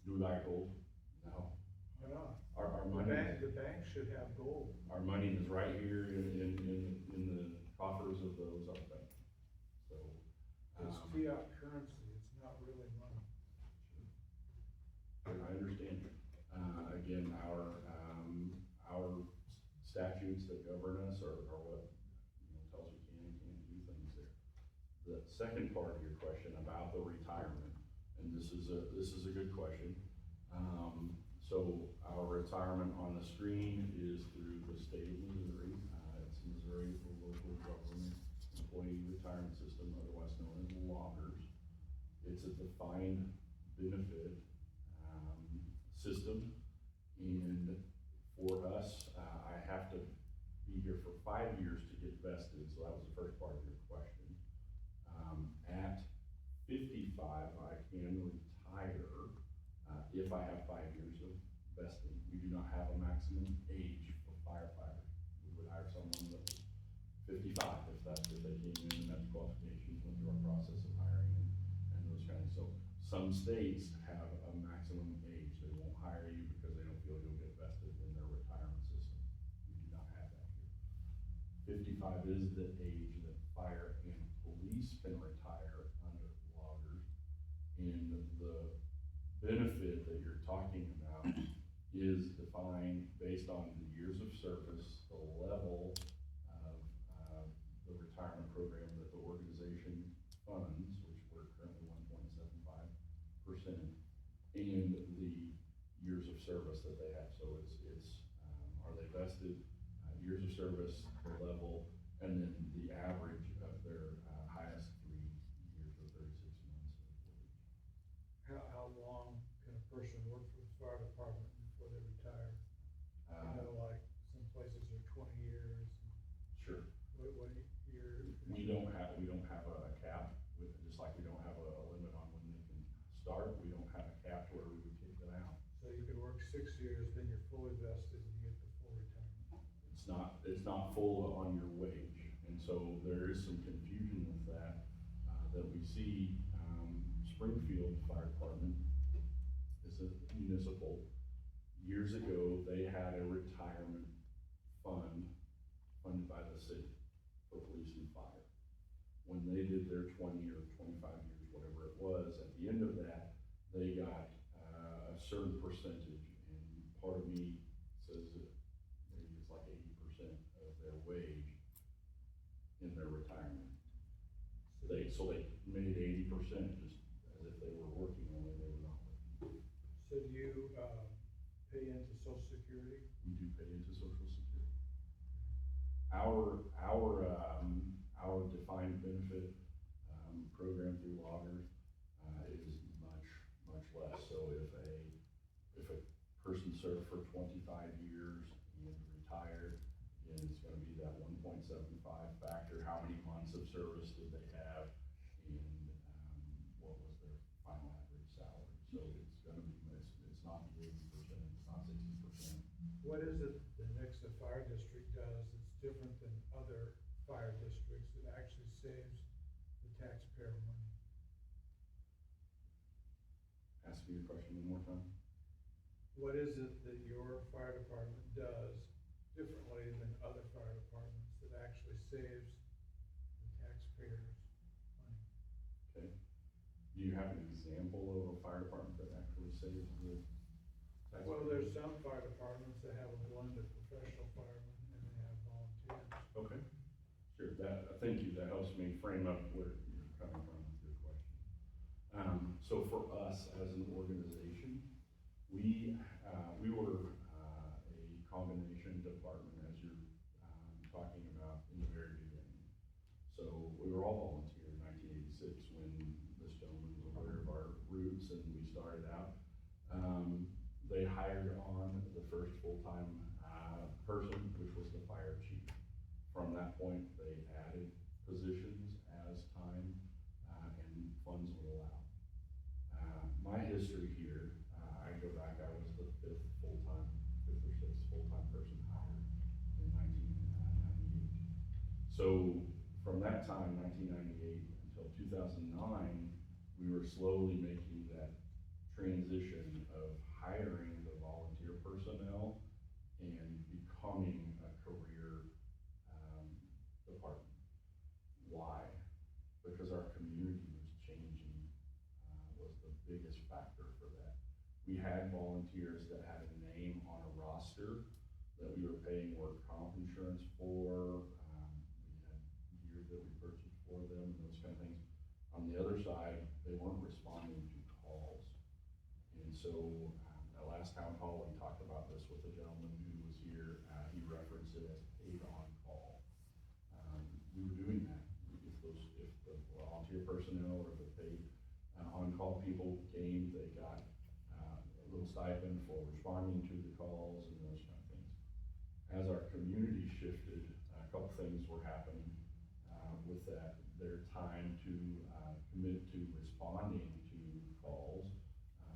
Do we buy gold? No. Why not? Our money. The bank should have gold. Our money is right here in the coffers of those up there. So. It's fiat currency, it's not really money. I understand. Again, our statutes that govern us are what, tells you can and can't do things there. The second part of your question about the retirement, and this is a good question. So our retirement on the screen is through the state of Missouri. It's Missouri Local Government Employee Retirement System, otherwise known as loggers. It's a defined benefit system, and for us, I have to be here for 5 years to get vested, so that was the first part of your question. At 55, I can retire if I have 5 years of vesting. We do not have a maximum age for firefighters. We would hire someone that was 55 if they came in and met the qualifications, went through our process of hiring and those kinds. So some states have a maximum age. They won't hire you because they don't feel you'll get vested in their retirement system. We do not have that here. 55 is the age that fire and police can retire under loggers. And the benefit that you're talking about is defined based on the years of service, the level of the retirement program that the organization funds, which we're currently 1.75%, and the years of service that they have. So it's are they vested, years of service, the level, and then the average of their highest 3 years or 36 months of wage. 6 years, then you're fully vested and you get the full retirement. It's not full on your wage, and so there is some confusion with that, that we see, Springfield Fire Department is a municipal. Years ago, they had a retirement fund funded by the city for police and fire. When they did their 20 or 25 years, whatever it was, at the end of that, they got, a certain percentage, and part of me says that maybe it's like 80% of their wage in their retirement. So they made 80% just as if they were working, only they were not working. So do you, pay into social security? We do pay into Social Security. Our defined benefit, program through Logger, is much less. So if a person served for 25 years and retired, again, it's gonna be that 1.75 factor, how many months of service did they have, and, what was their final average salary. So it's gonna be, it's not the 80%, it's not 60%. What is it the Nixa Fire District does that's different than other fire districts that actually saves the taxpayer money? Ask me your question one more time. What is it that your fire department does differently than other fire departments that actually saves the taxpayers money? Okay. Do you have an example of a fire department that actually saves the taxpayer? Well, there's some fire departments that have a blend of professional firemen and they have volunteers. Okay, sure, thank you, that helps me frame up where you're coming from with your question. So for us as an organization, we were, a combination department, as you're, talking about in the very beginning. So we were all volunteer in 1986 when this gentleman was aware of our roots and we started out. They hired on the first full-time, person, which was the fire chief. From that point, they added positions as time, and funds would allow. My history here, I go back, I was the fifth or sixth full-time person hired in 1998. So from that time, 1998 until 2009, we were slowly making that transition of hiring the volunteer personnel and becoming a career, department. Why? Because our community was changing, was the biggest factor for that. We had volunteers that had a name on a roster that we were paying work comp insurance for. We had gear that we purchased for them and those kind of things. On the other side, they weren't responding to calls. And so, at last town hall, we talked about this with a gentleman who was here. He referenced it as paid on call. We were doing that. If the volunteer personnel or the paid, on-call people came, they got, a little stipend for responding to the calls and those kind of things. As our community shifted, a couple things were happening, with that. Their time to, commit to responding to calls,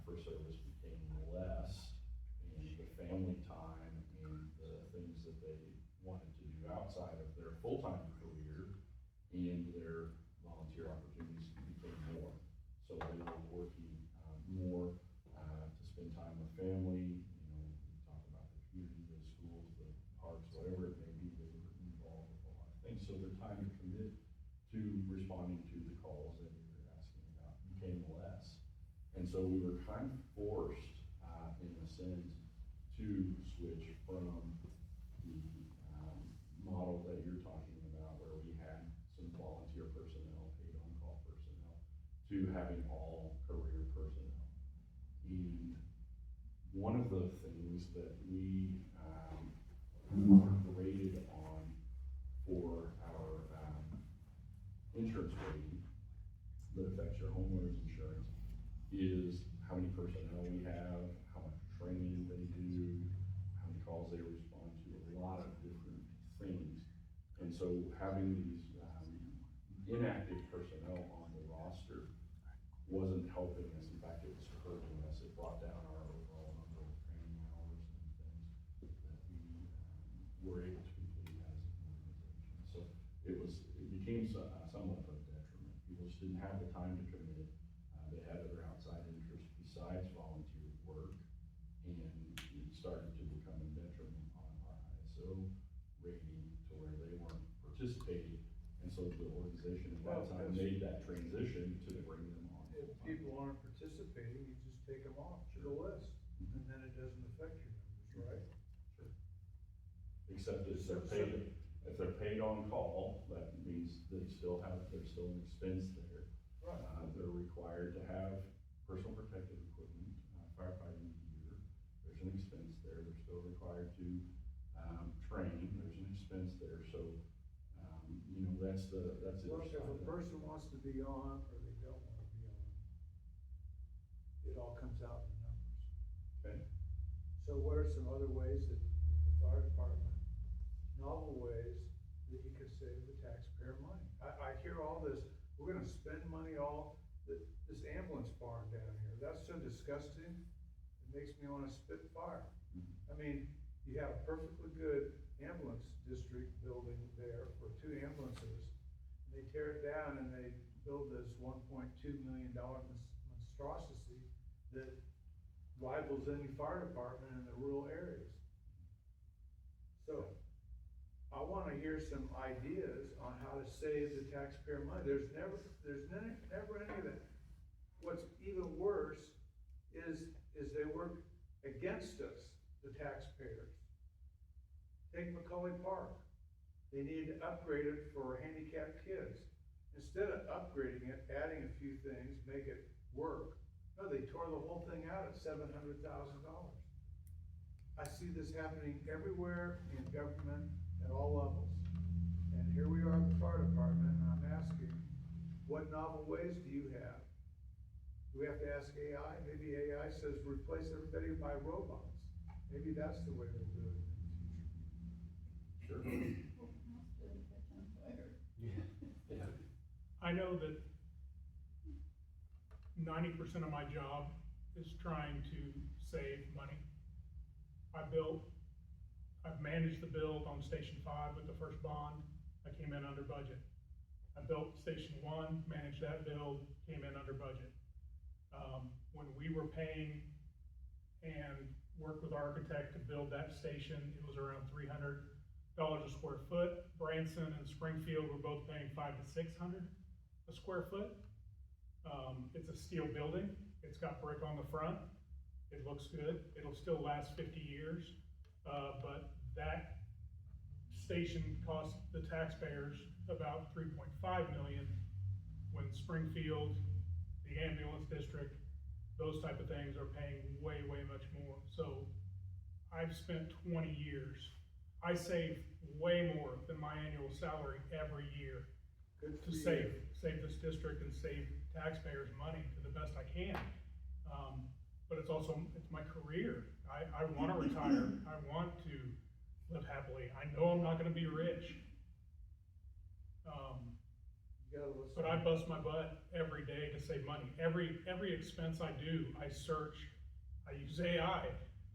for service became less, and the family time and the things that they wanted to do outside of their full-time career and their volunteer opportunities became more. So they were working, more, to spend time with family, we talk about the community, the schools, the parks, whatever it may be, they were involved with a lot of things. So their time to commit to responding to the calls that you were asking about became less. And so we were kind of forced, in a sense, to switch from the, model that you're talking about, where we had some volunteer personnel, paid on-call personnel, to having all career personnel. And one of the things that we, were graded on for our, insurance rating that affects your homeowner's insurance is how many personnel we have, how much training they do, how many calls they respond to, a lot of different things. And so having these, inactive personnel on the roster wasn't helping us. In fact, it was hurting us. It brought down our overall number of training became somewhat of a detriment. People just didn't have the time to commit. They had other outside interests besides volunteer work, and it started to become a detriment on our ISO rating to where they weren't participating. And so the organization at that time made that transition to bring them on. If people aren't participating, you just take them off the list, and then it doesn't affect your numbers, right? Except if they're paid on call, that means there's still an expense there. Right. They're required to have personal protective equipment, firefighting gear. There's an expense there. They're still required to, train. There's an expense there. So, that's the other Well, side if a of it. person wants to be on, or they don't wanna be on, it all comes out in the numbers. Okay. So what are some other ways that the fire department, novel ways that you could save the taxpayer money? I hear all this, we're gonna spend money this ambulance barn down here, that's so disgusting, it makes me wanna spit fire. I mean, you have a perfectly good ambulance district building there for 2 ambulances, and they tear it down and they build this $1.2 million monstrosity that rivals any fire department in the rural areas. So, I wanna hear some ideas on how to save the taxpayer money. There's never any of that. What's even worse is they work against us, the taxpayers. Take Macaulay Park. They need to upgrade it for handicapped kids. Instead of upgrading it, adding a few things, make it work, no, they tore the whole thing out at $700,000. I see this happening everywhere in government at all levels. And here we are at the fire department, and I'm asking, what novel ways do you have? Do we have to ask AI? Maybe AI says replace everybody by robots. Maybe that's the way we'll do it in the future. Sure. Yeah. I know that 90% of my job is trying to save money. I've managed the build on Station 5 with the first bond. I came in under budget. I built Station 1, managed that build, came in under budget. When we were paying and worked with architect to build that station, it was around $300 a square foot. Branson and Springfield were both paying $500 to $600 a square foot. It's a steel building. It's got brick on the front. It looks good. It'll still last 50 years. But that station cost the taxpayers about $3.5 million, when Springfield, the ambulance district, those type of things are paying way, way much more. So I've spent 20 years. I save way more than my annual salary every year to save this district and save taxpayers money to the best I can. But it's my career. I wanna retire. I want to live happily. I know I'm not gonna be rich. But I bust my butt every day to save money. Every expense I do, I search. I use AI.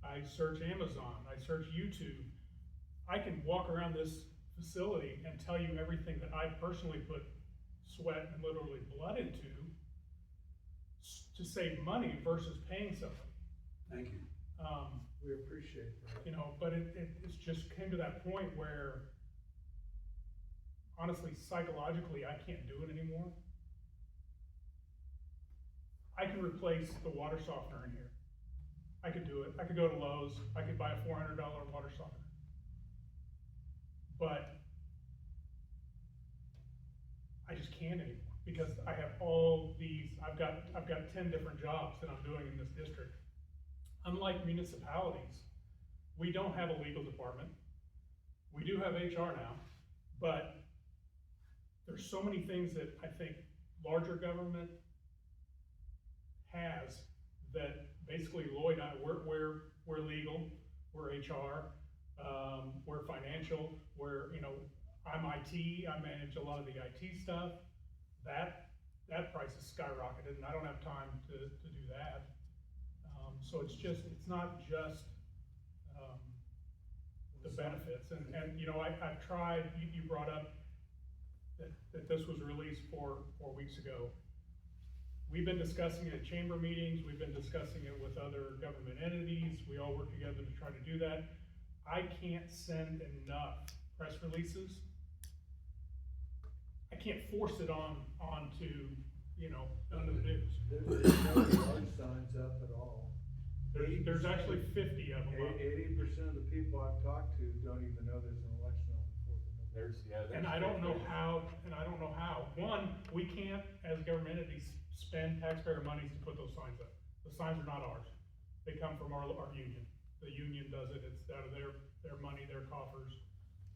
I search Amazon. I search YouTube. I can walk around this facility and tell you everything that I personally put sweat and literally blood into to save money versus paying somebody. Thank you. We appreciate that. But it's just came to that point where, honestly, psychologically, I can't do it anymore. I can replace the water softener in here. I could do it. I could go to Lowe's. I could buy a $400 water softener. But I just can't anymore because I have all these, I've got 10 different jobs that I'm doing in this district. Unlike municipalities, we don't have a legal department. We do have HR now, but there's so many things that I think larger government has that basically Lloyd and I, we're legal, we're HR, we're financial, I'm IT, I manage a lot of the IT stuff. That price has skyrocketed and I don't have time to do that. So it's not just the benefits. And I've tried, you brought up that this was released 4 weeks ago. We've been discussing it at chamber meetings, we've been discussing it with other government entities, we all work together to try to do that. I can't send enough press releases. I can't force it onto, onto the news. There's no yard signs up at all. There's actually 50 of them up. 80% of the people I've talked to don't even know there's an election on the 4th of November. And I don't know how. One, we can't, as government entities, spend taxpayer monies to put those signs up. The signs are not ours. They come from our union. The union does it. It's out of their money, their coffers,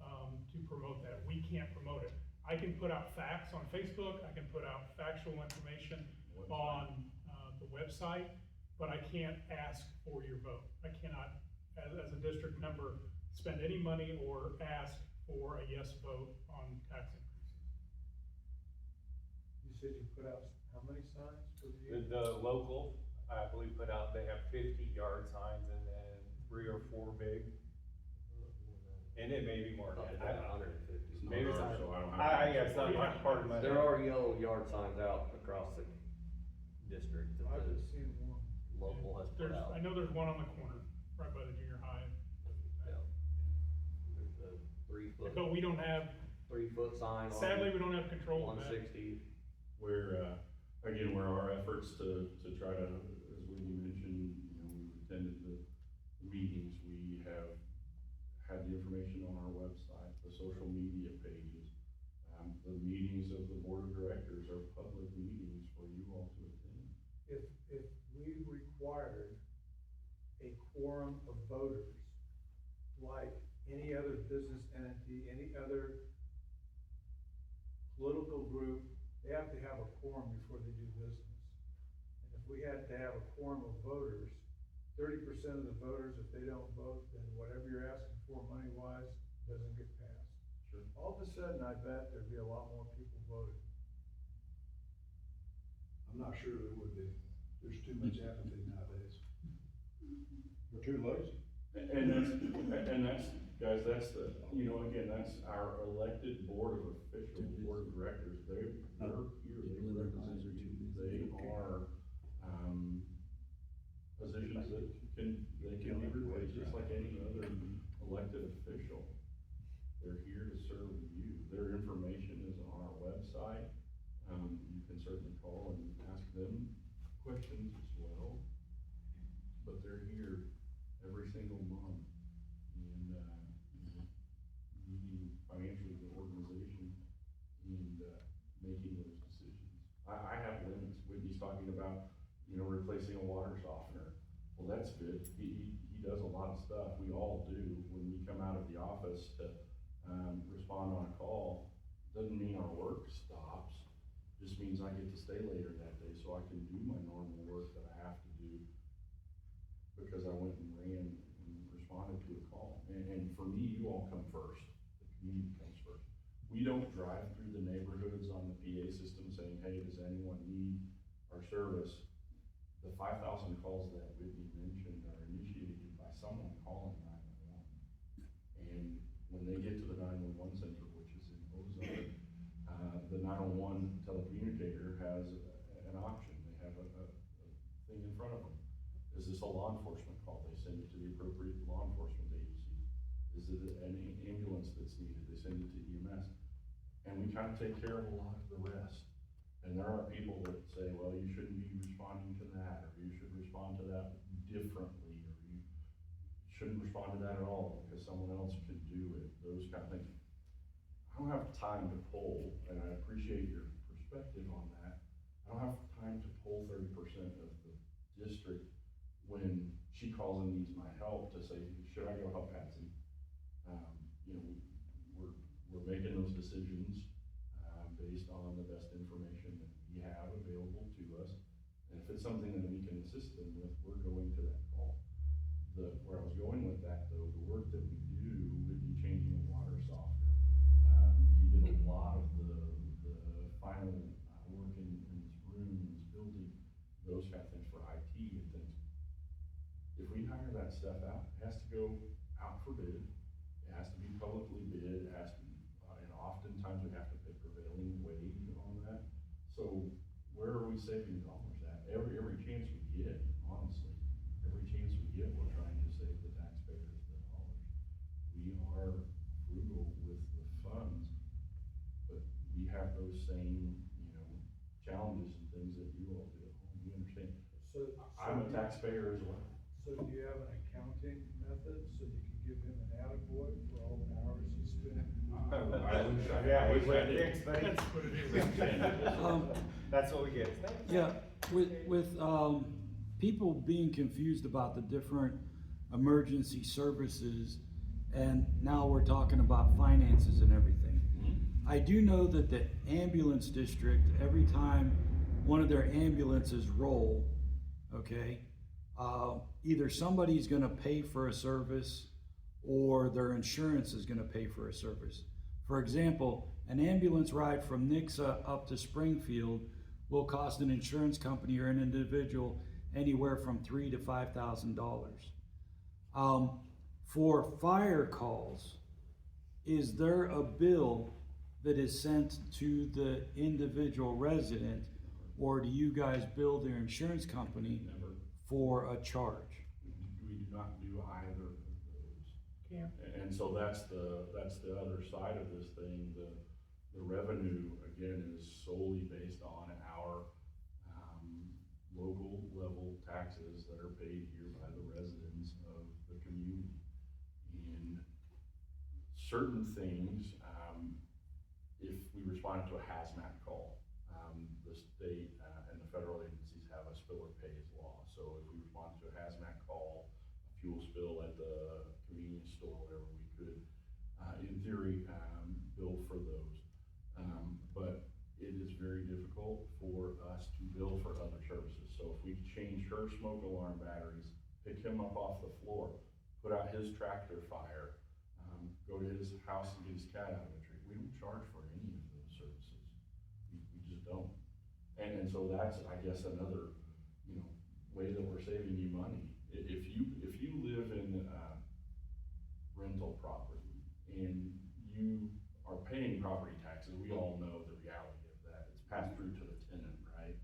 to promote that. We can't promote it. I can put out facts on Facebook. I can put out factual information on, the website, but I can't ask for your vote. I cannot, as a district member, spend any money or ask for a yes vote on tax increases. You said you put out how many signs for the year? The local, I believe, put out, they have 50 yard signs and then 3 or 4 big. And it may be more than that. I don't know. It's not Maybe it's ours, not. so I don't have. Yeah, it's not my part of my. There are yellow yard signs out across the district that I the haven't seen one. local has put out. I know there's one on the corner, right by the junior high. Yeah. There's a 3 foot, But we don't have, 3 foot sign on. sadly, we don't have control of that. 160. Where, again, where our efforts to try to, as we mentioned, we've attended the meetings, we have had the information on our website, the social media pages. The meetings of the board of directors are public meetings for you all to attend. If we required a quorum of voters, like any other business entity, any other political group, they have to have a quorum before they do business. And if we had to have a quorum of voters, 30% of the voters, if they don't vote, then whatever you're asking for money-wise doesn't get passed. Sure. All of a sudden, I bet there'd be a lot more people voting. I'm not sure there would be. There's too much apathy nowadays. We're too lazy. And that's, guys, that's the, again, that's our elected board of officials, board of directors, they're here, they represent you, they are, positions that they can be replaced just like any other elected official. They're here to serve you, their information is on our website, you can certainly call and ask them questions as well, but they're here every single month and, meeting financially the organization and, making those decisions. I have limits. Whitney's talking about, replacing a water softener. Well, that's good. He does a lot of stuff. We all do. When we come out of the office to, respond on a call, doesn't mean our work stops. Just means I get to stay later that day so I can do my normal work that I have to do because I went and ran and responded to a call. And for me, you all come first. The community comes first. We don't drive through the neighborhoods on the PA system saying, hey, does anyone need our service? The 5,000 calls that Whitney mentioned are initiated by someone calling 911. And when they get to the 911 center, which is in Ozark, the 911 telecommunicator has an option. They have a thing in front of them. Is this a law enforcement call? They send it to the appropriate law enforcement agency. Is it an ambulance that's needed? They send it to EMS. And we kind of take care of a lot of the rest. And there are people that say, well, you shouldn't be responding to that, or you should respond to that differently, or you shouldn't respond to that at all because someone else could do it, those kind of things. I don't have time to poll, and I appreciate your perspective on that. I don't have time to poll 30% of the district when she calls and needs my help to say, should I go help Patsy? We're making those decisions based on the best information that we have available to us. And if it's something that we can assist them with, we're going to that call. Where I was going with that though, the work that we do would be changing a water softener. He did a lot of the final work in this room, in this building, those kind of things for IT and things. If we hire that stuff out, it has to go out for bid. It has to be publicly bid. It has to be, and oftentimes we have to pay prevailing have those same, challenges and things that you all do at home, we understand. So. I'm a taxpayer as well. So do you have an accounting method so you can give him an attaboy for all the hours he spent? Yeah, wish he I went did. thanks, buddy. That's what it is. That's what we get. Thanks. Yeah, with people being confused about the different emergency services, and now we're talking about finances and everything. I do know that the ambulance district, every time one of their ambulances roll, okay, either somebody's gonna pay for a service or their insurance is gonna pay for a service. For example, an ambulance ride from Nixa up to Springfield will cost an insurance company or an individual anywhere from $3,000 to $5,000. For fire calls, is there a bill that is sent to the individual resident, or do you guys bill their insurance company Never. for a charge? We do not do either of those. Can't. And so that's the other side of this thing. The revenue, again, is solely based on our, local level taxes that are paid here by the residents of the community. And certain things, if we responded to a hazmat call, the state and the federal agencies have a spill or pays law. So if we responded to a hazmat call, a fuel spill at the convenience store, whatever, we could, in theory, bill for those. But it is very difficult for us to bill for other services. So if we change her smoke alarm batteries, pick him up off the floor, put out his tractor fire, go to his house and get his cat out of the tree, we don't charge for any of those services. We just don't. And so that's, I guess, another, way that we're saving you money. If you live in rental property and you are paying property taxes, we all know the reality of that. It's passed through to the tenant, right?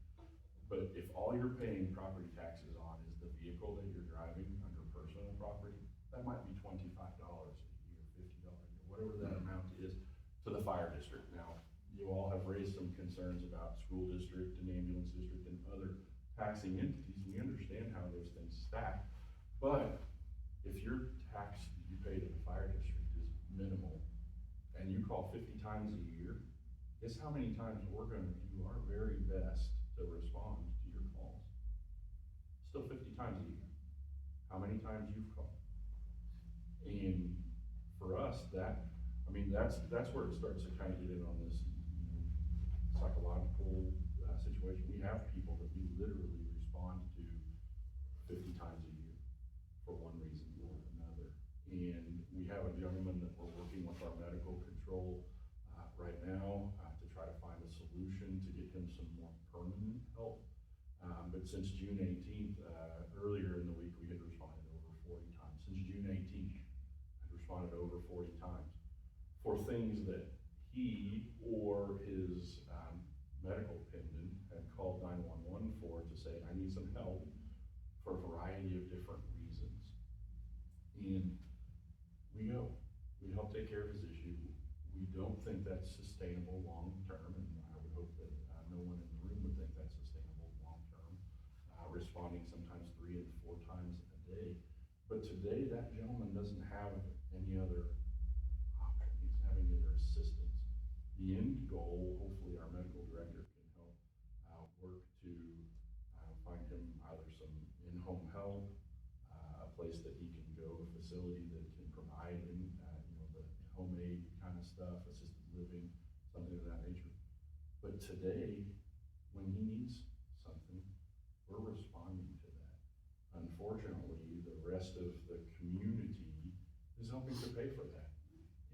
But if all you're paying property taxes on is the vehicle that you're driving under personal property, that might be $25 a year, $50 a year, whatever that amount is, to the fire district. Now, you all have raised some concerns about school district and ambulance district and other taxing entities. We understand how those things stack, but if your tax that you pay to the fire district is minimal, and you call 50 times a year, guess how many times we're gonna do our very best to respond to your calls? Still 50 times a year. How many times you've called? And for us, that's where it starts to kind of get in on this, psychological situation. We have people that we literally respond to 50 times a year for one reason or another. And we have a gentleman that we're working with our medical control right now to try to find a solution to get him some more permanent help. But since June 18th, earlier in the week, we had responded over 40 times. Since June 18th, I've responded over 40 times for things that he or his medical pendant had called 911 for, to say, I need some help for a variety of different reasons. And we help take care of his issue. We don't think that's sustainable long-term, and I would hope that no one in the room would think that's sustainable long-term, responding sometimes 3 and 4 times a day. But today, that gentleman doesn't have any other option. He's having other assistance. The end goal, hopefully our medical director can help work to find him either some in-home help, a place that he can go, a facility that can provide him, the homemade kind of stuff, assisted living, something of that nature. But today, when he needs something, we're responding to that. Unfortunately, the rest of the community is helping to pay for that.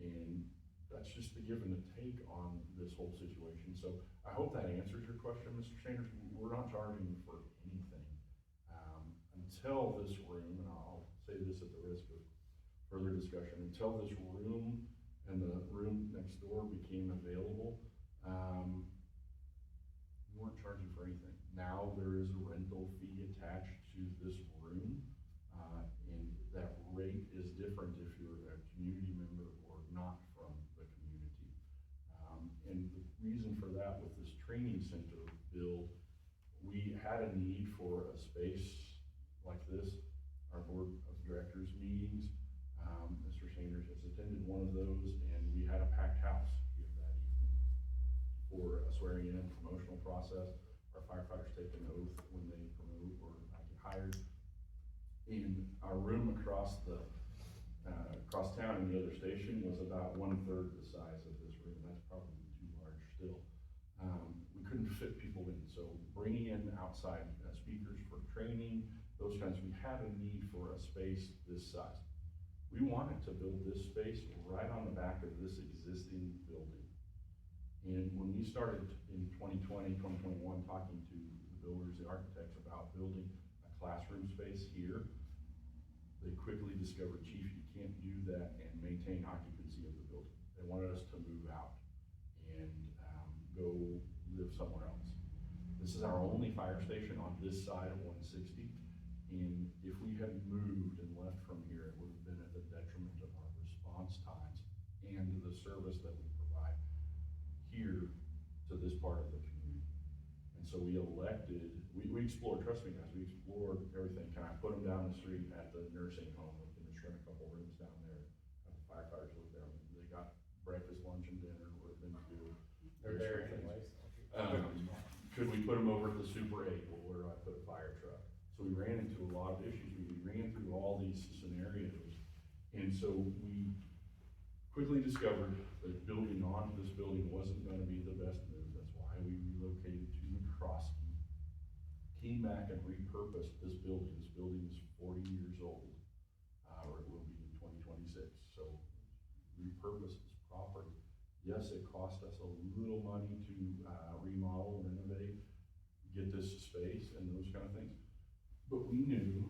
And that's just the give and the take on this whole situation. So I hope that answers your question, Mr. Sanders. We're not charging for anything. Until this room, and I'll say this at the risk of further discussion, until this room and the room next door became available, we weren't charging for anything. Now there is a rental fee attached to this room, and that rate is different if you're a community member or not from the community. And the reason for that with this training center build, we had a need for a space like this. Our board of directors meetings, Mr. Sanders has attended one of those, and we had a packed house here that evening for a swearing in promotional process. Our firefighters take an oath when they promote or get hired. In our room across town in the other station was about 1/3 the size of this room. That's probably too large still. We couldn't fit people in, so bringing in outside speakers for training, those kinds, we had a need for a space this size. We wanted to build this space right on the back of this existing building. And when we started in 2020, 2021, talking to the builders, the architects about building a classroom space here, they quickly discovered, Chief, you can't do that and maintain occupancy of the building. They wanted us to move out and go live somewhere else. This is our only fire station on this side of 160. And if we had moved and left from here, it would have been at the detriment of our response times and the service that we provide here to this part of the community. And so we elected, we explored, trust me guys, we explored everything. Can I put them down the street at the nursing home? We can just rent a couple rooms down there, have the firefighters live there. They got breakfast, lunch, and dinner, what things to do. They're there anyways. Could we put them over at the Super 8? Well, where do I put a fire truck? So we ran into a lot of issues. We ran through all these scenarios. And so we quickly discovered that building onto this building wasn't gonna be the best move. That's why we relocated to McCroskey, came back and repurposed this building. This building is 40 years old, or it will be in 2026. So repurposed this property. Yes, it cost us a little money to remodel, renovate, get this space and those kind of things. But we knew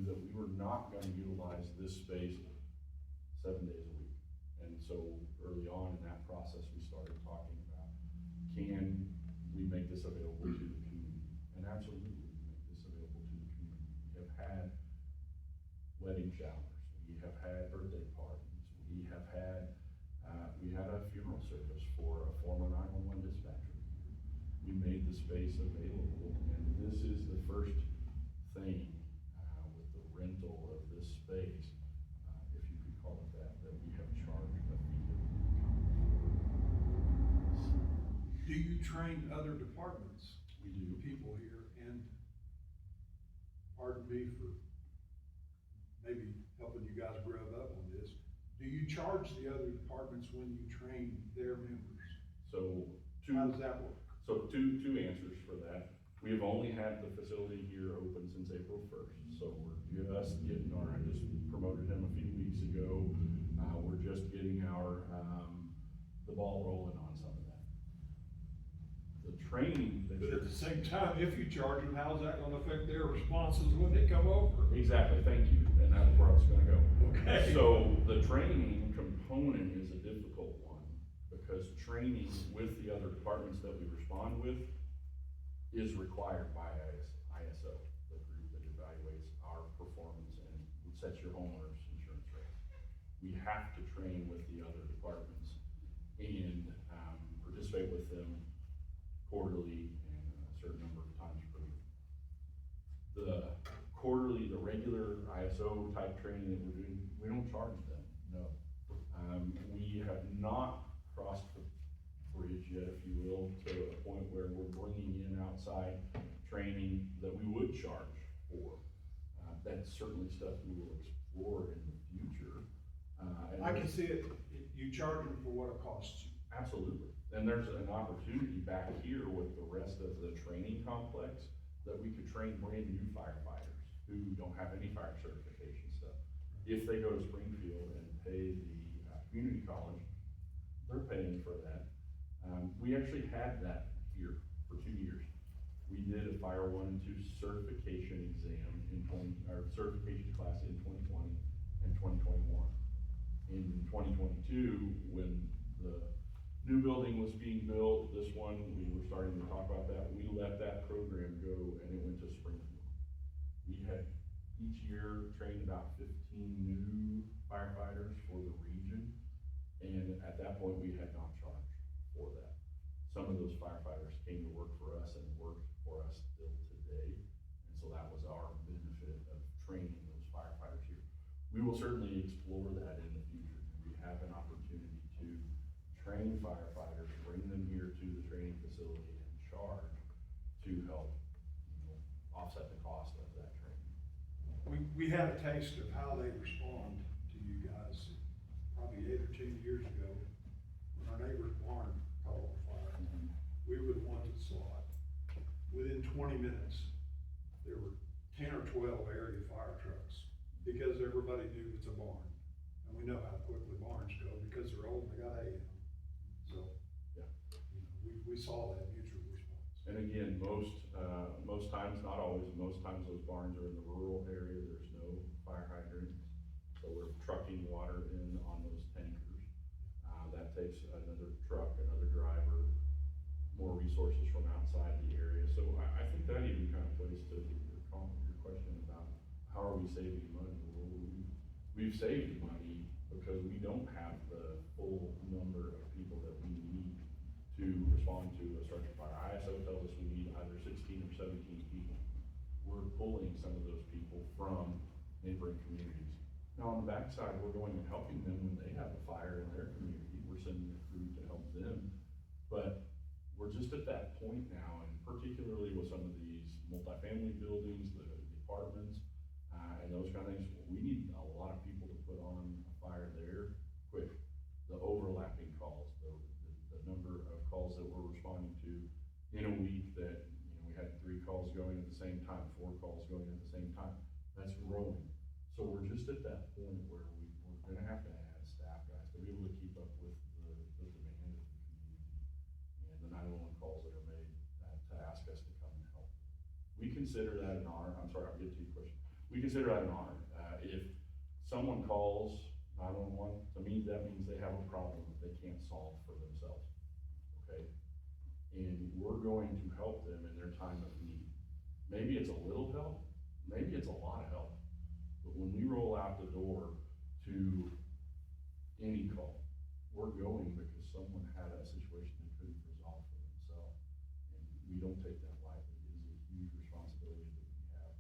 that we were not gonna utilize this space 7 days a week. And so early on in that process, we started talking about, can we make this available to the community? And absolutely, we make this available to the community. We have had wedding showers, we have had birthday parties, we have had, we had a funeral service for a former 911 dispatcher. We made the space available, and this is the first thing with the rental of this space, if you could call it that we have charged a fee. Do you train other departments? We do. People here, and pardon me for maybe helping you guys grub up on this. Do you charge the other departments when you train their members? So How does that work? So two answers for that. We have only had the facility here open since April 1st, so we're just getting our, I just promoted him a few weeks ago. We're just getting our, the ball rolling on some of that. The training that But you're. at the same time, if you charge them, how's that gonna affect their responses when they come over? Exactly, thank you, and that's where I was gonna go. Okay. So the training component is a difficult one, because training with the other departments that we respond with is required by ISO, the group that evaluates our performance and sets your homeowner's insurance rate. We have to train with the other departments and participate with them quarterly and a certain number of times per year. The quarterly, the regular ISO type training that we're doing, we don't charge them, no. We have not crossed the bridge yet, if you will, to a point where we're bringing in outside training that we would charge for. That's certainly stuff we will explore in the future. I can see it, you charge them for what it costs you. Absolutely. And there's an opportunity back here with the rest of the training complex that we could train brand new firefighters who don't have any fire certification stuff. If they go to Springfield and pay the community college, they're paying for that. We actually had that here for 2 years. We did a Fire 1 and 2 certification exam our certification class in 2020 and 2021. In 2022, when the new building was being built, this one, we were starting to talk about that, we let that program go and it went to Springfield. We had each year trained about 15 new firefighters for the region, and at that point we had not charged for that. some of those firefighters came to work for us and work for us still today. And so that was our benefit of training those firefighters here. We will certainly explore that in the future. We have an opportunity to train firefighters, bring them here to the training facility and charge to help, offset the cost of that training. We had a taste of how they respond to you guys probably 8 or 10 years ago when our neighbor's barn caught on fire. We were the ones that saw it. Within 20 minutes, there were 10 or 12 area fire trucks because everybody knew it's a barn. And we know how quickly barns go because they're old and they got hay in them. So, Yeah. we saw that mutual response. And again, most times, not always, most times those barns are in the rural area, there's no fire hydrants. So we're trucking water in on those tankers. That takes another truck, another driver, more resources from outside the area. So I think that even kind of plays to your question about how are we saving money? Well, we've saved money because we don't have the full number of people that we need to respond to a structure fire. ISO tells us we need either 16 or 17 people. We're pulling some of those people from neighboring communities. Now, on the backside, we're going and helping them when they have a fire in their community. We're sending a crew to help them. But we're just at that point now, and particularly with some of these multifamily buildings, the apartments, and those kind of things, we need a lot of people to put on a fire there quick. The overlapping calls, the number of calls that we're responding to in a week that, we had 3 calls going at the same time, 4 calls going at the same time, that's growing. So we're just at that point where we're gonna have to add staff guys to be able to keep up with the demand of the community and the 911 calls that are made to ask us to come and help. We consider that an honor. I'm sorry, I'll get to your question. We consider that an honor. If someone calls 911, to me, that means they have a problem that they can't solve for themselves, okay? And we're going to help them in their time of need. Maybe it's a little help, maybe it's a lot of help. But when we roll out the door to any call, we're going because someone had a situation they couldn't resolve for themselves. And we don't take that lightly. It is a huge responsibility that we have.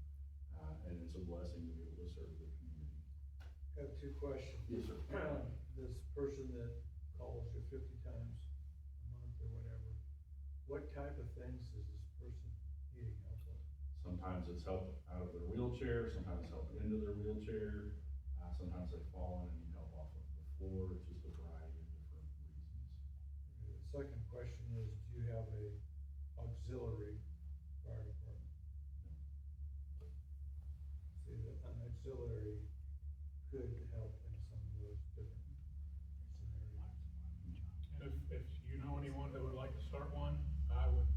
And it's a blessing to be able to serve the community. I have 2 questions. Yes, sir. This person that calls you 50 times a month or whatever, what type of things is this person needing help with? Sometimes it's help out of their wheelchair, sometimes help into their wheelchair, sometimes they've fallen and need help off of the floor. It's just a variety of different reasons. The second question is, do you have a auxiliary fire department? See, that an auxiliary could help in some of those different scenarios. And if you know anyone that would like to start one, I would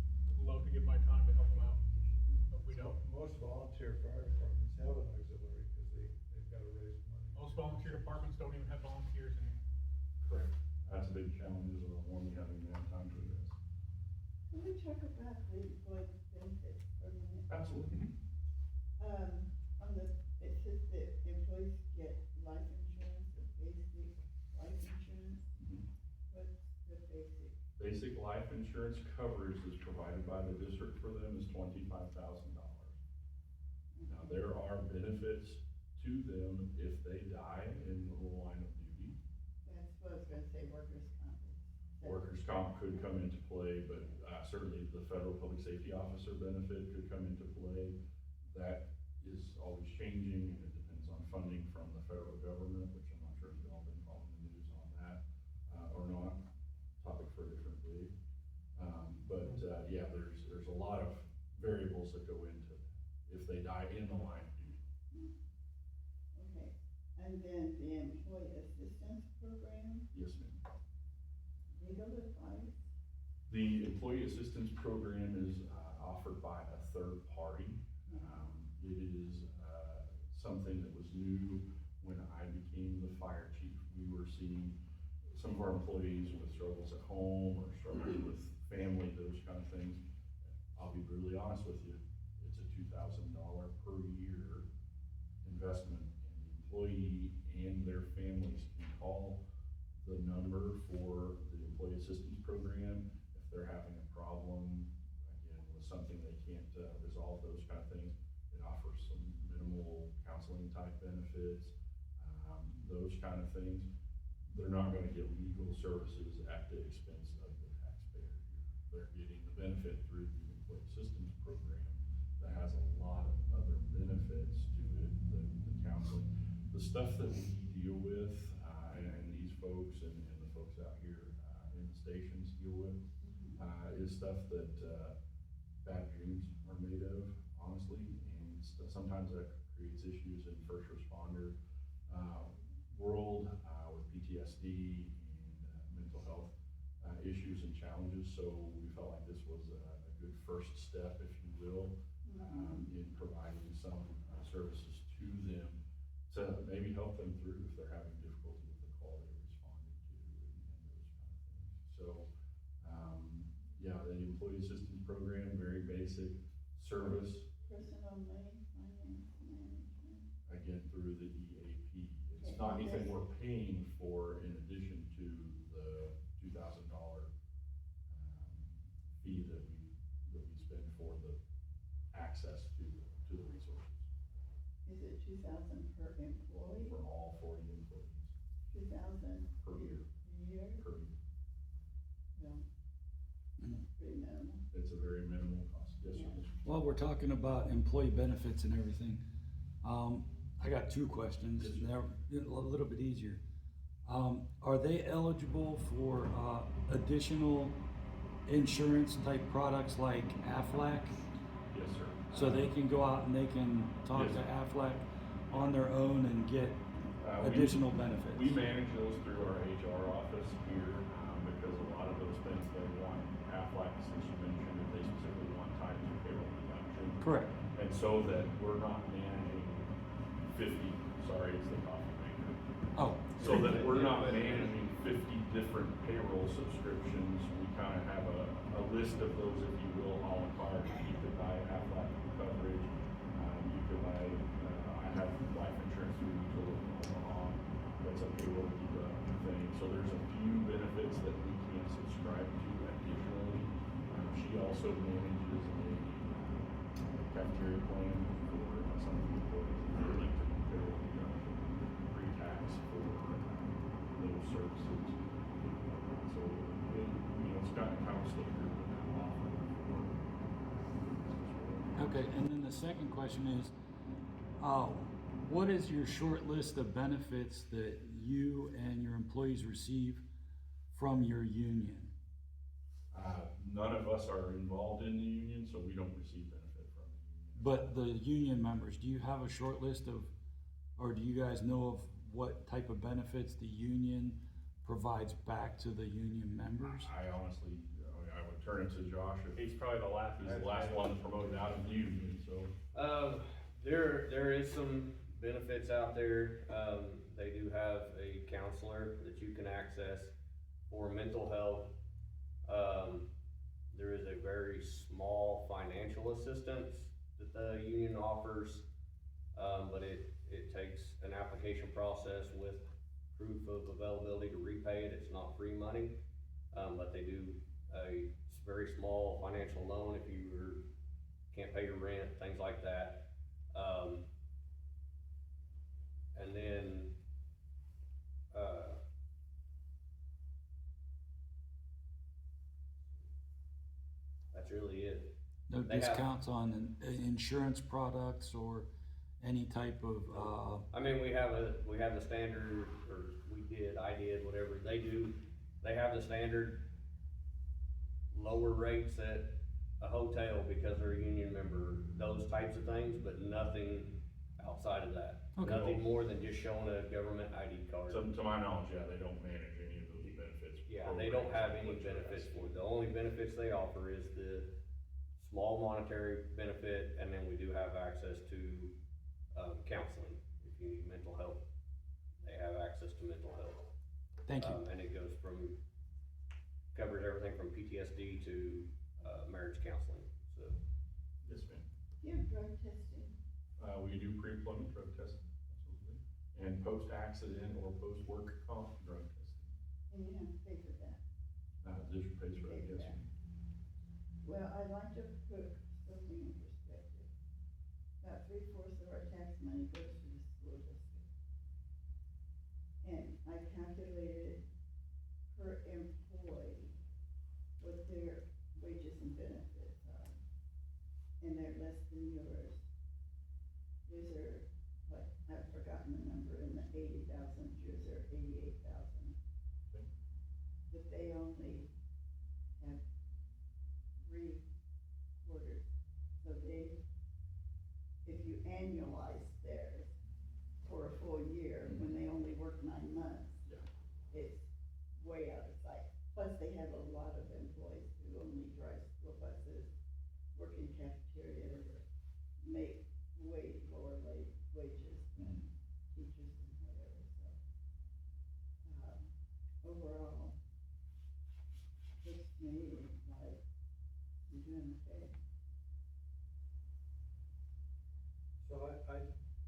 love to give my time to help them out, but we don't. Most volunteer fire departments have an auxiliary because they've got to raise money. Most volunteer departments don't even have volunteers anymore. Correct. That's a big challenge, is one we haven't even had time to address. Can we talk about the employee benefits for a minute? Absolutely. On the, it says that employees get life insurance, or basic life insurance. What's the basic? Basic life insurance coverage is provided by the district for them is $25,000. Now, there are benefits to them if they die in the line of duty. That's what I was gonna say, workers' comp. Workers' comp could come into play, but certainly the federal public safety officer benefit could come into play. That is always changing, and it depends on funding from the federal government, which I'm not sure if you've all been following the news on that, or not. Topic for a different day. Yeah, there's a lot of variables that go into that if they die in the line of duty. Okay, and then the employee assistance program, Yes, ma'am. legal advice? The employee assistance program is offered by a third party. It is something that was new when I became the fire chief. We were seeing some of our employees with struggles at home or struggles with family, those kind of things. I'll be brutally honest with you, it's a $2,000 per year investment, and the employee and their families can call the number for the employee assistance program if they're having a counseling type benefits, those kind of things. They're not gonna get legal services at the expense of the taxpayer here. They're getting the benefit through the employee assistance program that has a lot of other benefits to it, the counseling. The stuff that we deal with, and these folks and the folks out here, in the stations deal with, is stuff that, bad dreams are made of, honestly, and sometimes that creates issues in first responder, world, with PTSD and mental health issues and challenges. So we felt like this was a good first step, if you will, in providing some services to them to maybe help them through if they're having difficulty with the call they responded to and those kind of things. So, yeah, the employee assistance program, very basic service, Personal money, finance management. again, through the EAP. It's not anything we're paying for in addition to the $2,000 fee that we spend for the access to the resources Is it 2,000 per employee? for all 40 employees 2,000 per year. year? Per year. No. Pretty minimal. It's a very minimal cost. Yes, sir. Yeah. While we're talking about employee benefits and everything, I got two questions, and they're a little bit easier. Are they eligible for, additional insurance type products like Aflac? Yes, sir. So they can go out and they can talk Yes, to sir. Aflac on their own and get additional benefits? We manage those through our HR office here, because a lot of those things they want, Aflac, since you mentioned that they specifically want tied to payroll deduction. Correct. And so that we're not managing 50, sorry, it's the coffee maker. Oh. So that we're not managing 50 different payroll subscriptions, we kind of have a list of those, if you will, a la carte. You could buy Aflac coverage, you could buy, I have life insurance through Utility Omaha, that's a payroll deduct thing. So there's a few benefits that we can subscribe to additionally. She also manages a cafeteria plan for some of the employees, if they're linked to payroll deduction, pre-tax for those services. So it's got kind of standard offering for. Okay, and then the second question is, what is your short list of benefits that you and your employees receive from your union? None of us are involved in the union, so we don't receive benefit from the union. But the union members, do you have a short list of, or do you guys know of what type of benefits the union provides back to the union members? I honestly, I would turn it to Josh if He's probably the last. he's the last one promoted out of the union, so. There is some benefits out there. They do have a counselor that you can access for mental health. There is a very small financial assistance that the union offers, but it takes an application process with proof of availability to repay it. It's not free money, but they do a very small financial loan if you can't pay your rent, things like that. And then, that's really it. No They have- discounts on insurance products or any type of, I mean, we have the standard, or I did, whatever, they have the standard lower rates at a hotel because they're a union member, those types of things, but nothing outside of that. Okay. Nothing more than just showing a government ID card. To my knowledge, yeah, they don't manage any of those benefits. Yeah, they don't have any programs, what you're benefits asking. for, the only benefits they offer is the small monetary benefit, and then we do have access to, counseling, if you need mental health. They have access to mental health. thank you. And it goes covers everything from PTSD to, marriage counseling, so. Yes, ma'am. Do you have drug testing? We do pre-employment drug testing, absolutely, and post-accident or post-work comp drug testing. And you have to pay for that. District pays for that, Pay for yes, that. ma'am. Well, I'd like to put something in perspective. About 3/4 of our tax money goes to the calculated per employee what their wages and benefits are, and they're less than yours. Yours are, like, I've forgotten the number, in the 80,000, yours are 88,000. But they only have 3 quarters, so if you annualize theirs for a full year, when they only work 9 months, Yeah. it's way out of sight. Plus, they have a lot of employees who only drive school buses, work in cafeterias, make way lower wages than teachers and whatever, so. Overall, looks to me like you're doing okay. So I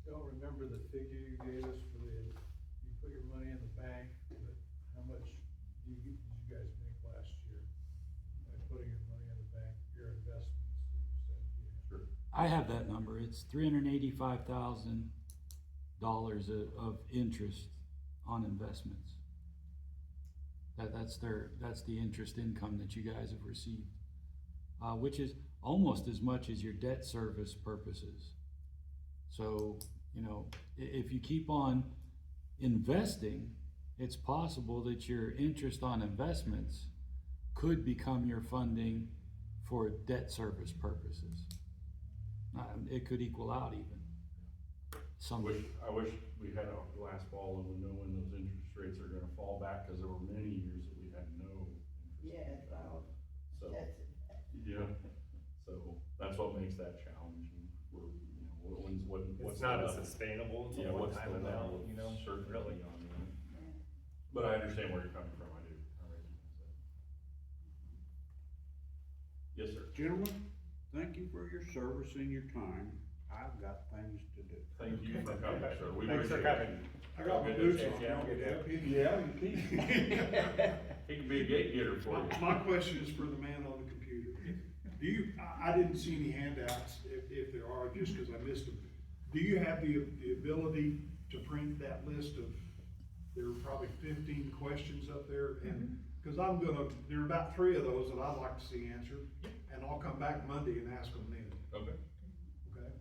don't remember the figure you gave us for you put your money in the bank, but how much did you guys make last year by putting your money in the bank, your investments that you said you had? Sure. I have that number. It's $385,000 of interest on investments. That's the interest income that you guys have received, which is almost as much as your debt service purposes. So, you know, if you keep on investing, it's possible that your interest on investments could become your funding for debt service purposes. It could equal out even. I wish we had a glass ball and would know when those interest rates are gonna fall back, cause there were many years that we had no interest. Yes, So, that's, yeah, so that's what makes that challenging. We're, you know, what's It's not the as level? sustainable, it's a Yeah, what's one-time the amount, level you know, of certainty really. on that? yeah. But I understand where you're coming from, I do. I recognize that. Yes, sir. Gentlemen, thank you for your service and your time. I've got things to do. Thank you for coming, sir. We Thanks for appreciate coming. you. I got my Good boots to on. see you. I'll get up. Yeah, you can. He can be a gate getter for you. My question is for the man on the computer. Do you, I didn't see any handouts, if there are, just because I missed them. Do you have the ability to print that list of, there are probably 15 questions up there? And, because there are about 3 of those that I'd like to see answered, and I'll come back Monday and ask them then, Okay. okay?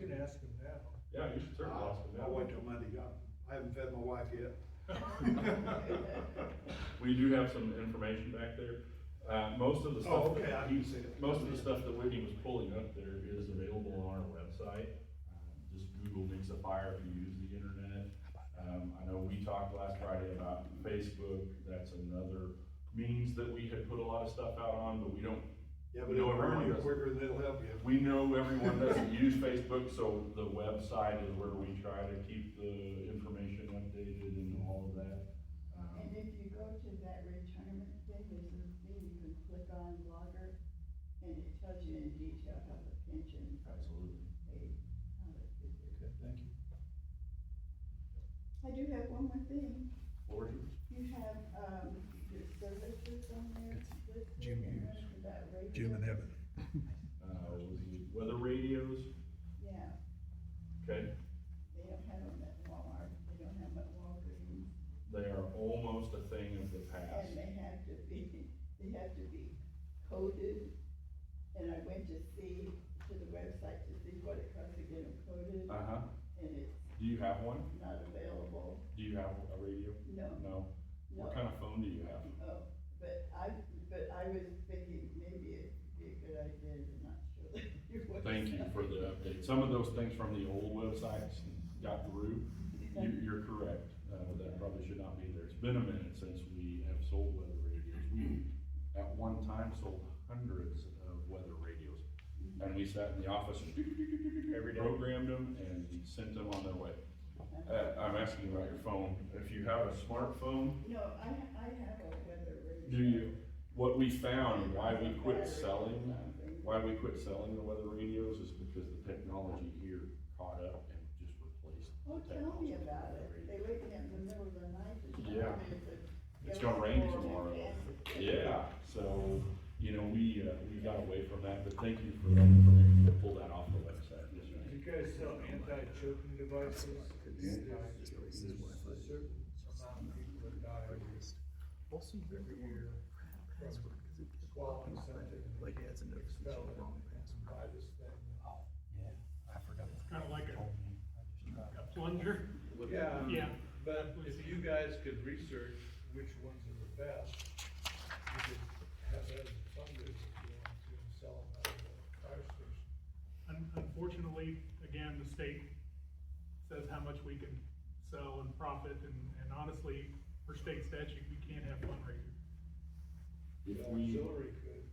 You can ask them now. Yeah, you should certainly ask him that. I'll wait till Monday. I haven't fed my wife yet. We do have some information back there. Most of the stuff. Oh, okay, I can see it. Most of the stuff that Whitney was pulling up there is available on our website. Just Google Nixa Fire if you use the internet. I know we talked last Friday about Facebook. That's another means that we had put a lot of stuff out on, but we don't. Yeah, but we know it'll burn everyone you does. quicker than it'll help you. We know everyone doesn't use Facebook, so the website is where we try to keep the information updated and all of that. And if you go to that retirement thing, there's a thing you can click on Blogger, and it tells you in detail how the pension Absolutely. paid, how it could be. Okay, thank you. I do have one more thing. Floor is yours. You have, your services on there listed. Jim Hughes. About radio. Jim in heaven. Was it weather radios? Yeah, Okay, they don't have them at Walmart, they don't have them at Walgreens, they are almost a thing of the past. and they have to be coded. And I went to the website to see what it costs to get them coded, Uh-huh. and it's Do you have one? not available. Do you have a radio? No, No. no. What kind of phone do you have? Oh, but I was thinking maybe it'd be a good idea to not show your website. Thank you for the update. Some of those things from the old websites got through. You're correct. That probably should not be there. It's been a minute since we have sold weather radios. We, at one time, sold hundreds of weather radios. And we sat in the office and Every day. programmed them and sent them on their way. I'm asking about your phone. If you have a smartphone, No, I have a weather radio. do you? What we found, why we quit selling the weather radios is because the technology here caught up and just replaced Oh, the tell me technology. about it. They wake me up in the middle of the night to tell Yeah. me It's gonna rain tomorrow. Yeah, so, you know, we got away from that, but thank you for that information to pull that off the website. Yes, Do sir. you guys sell anti-choking devices? Yeah. There's a certain amount of people that die every year from swallowing something and they can't expel it and buy this thing. It's kinda like a plunger. Yeah. Yeah. But if you guys could research which ones are the best, you could have that as a fundraiser if you want to and sell them out of the fire station. Unfortunately, again, the state says how much we can sell and profit, and honestly, for state statute, we can't have fundraisers. If The we, auxiliary could.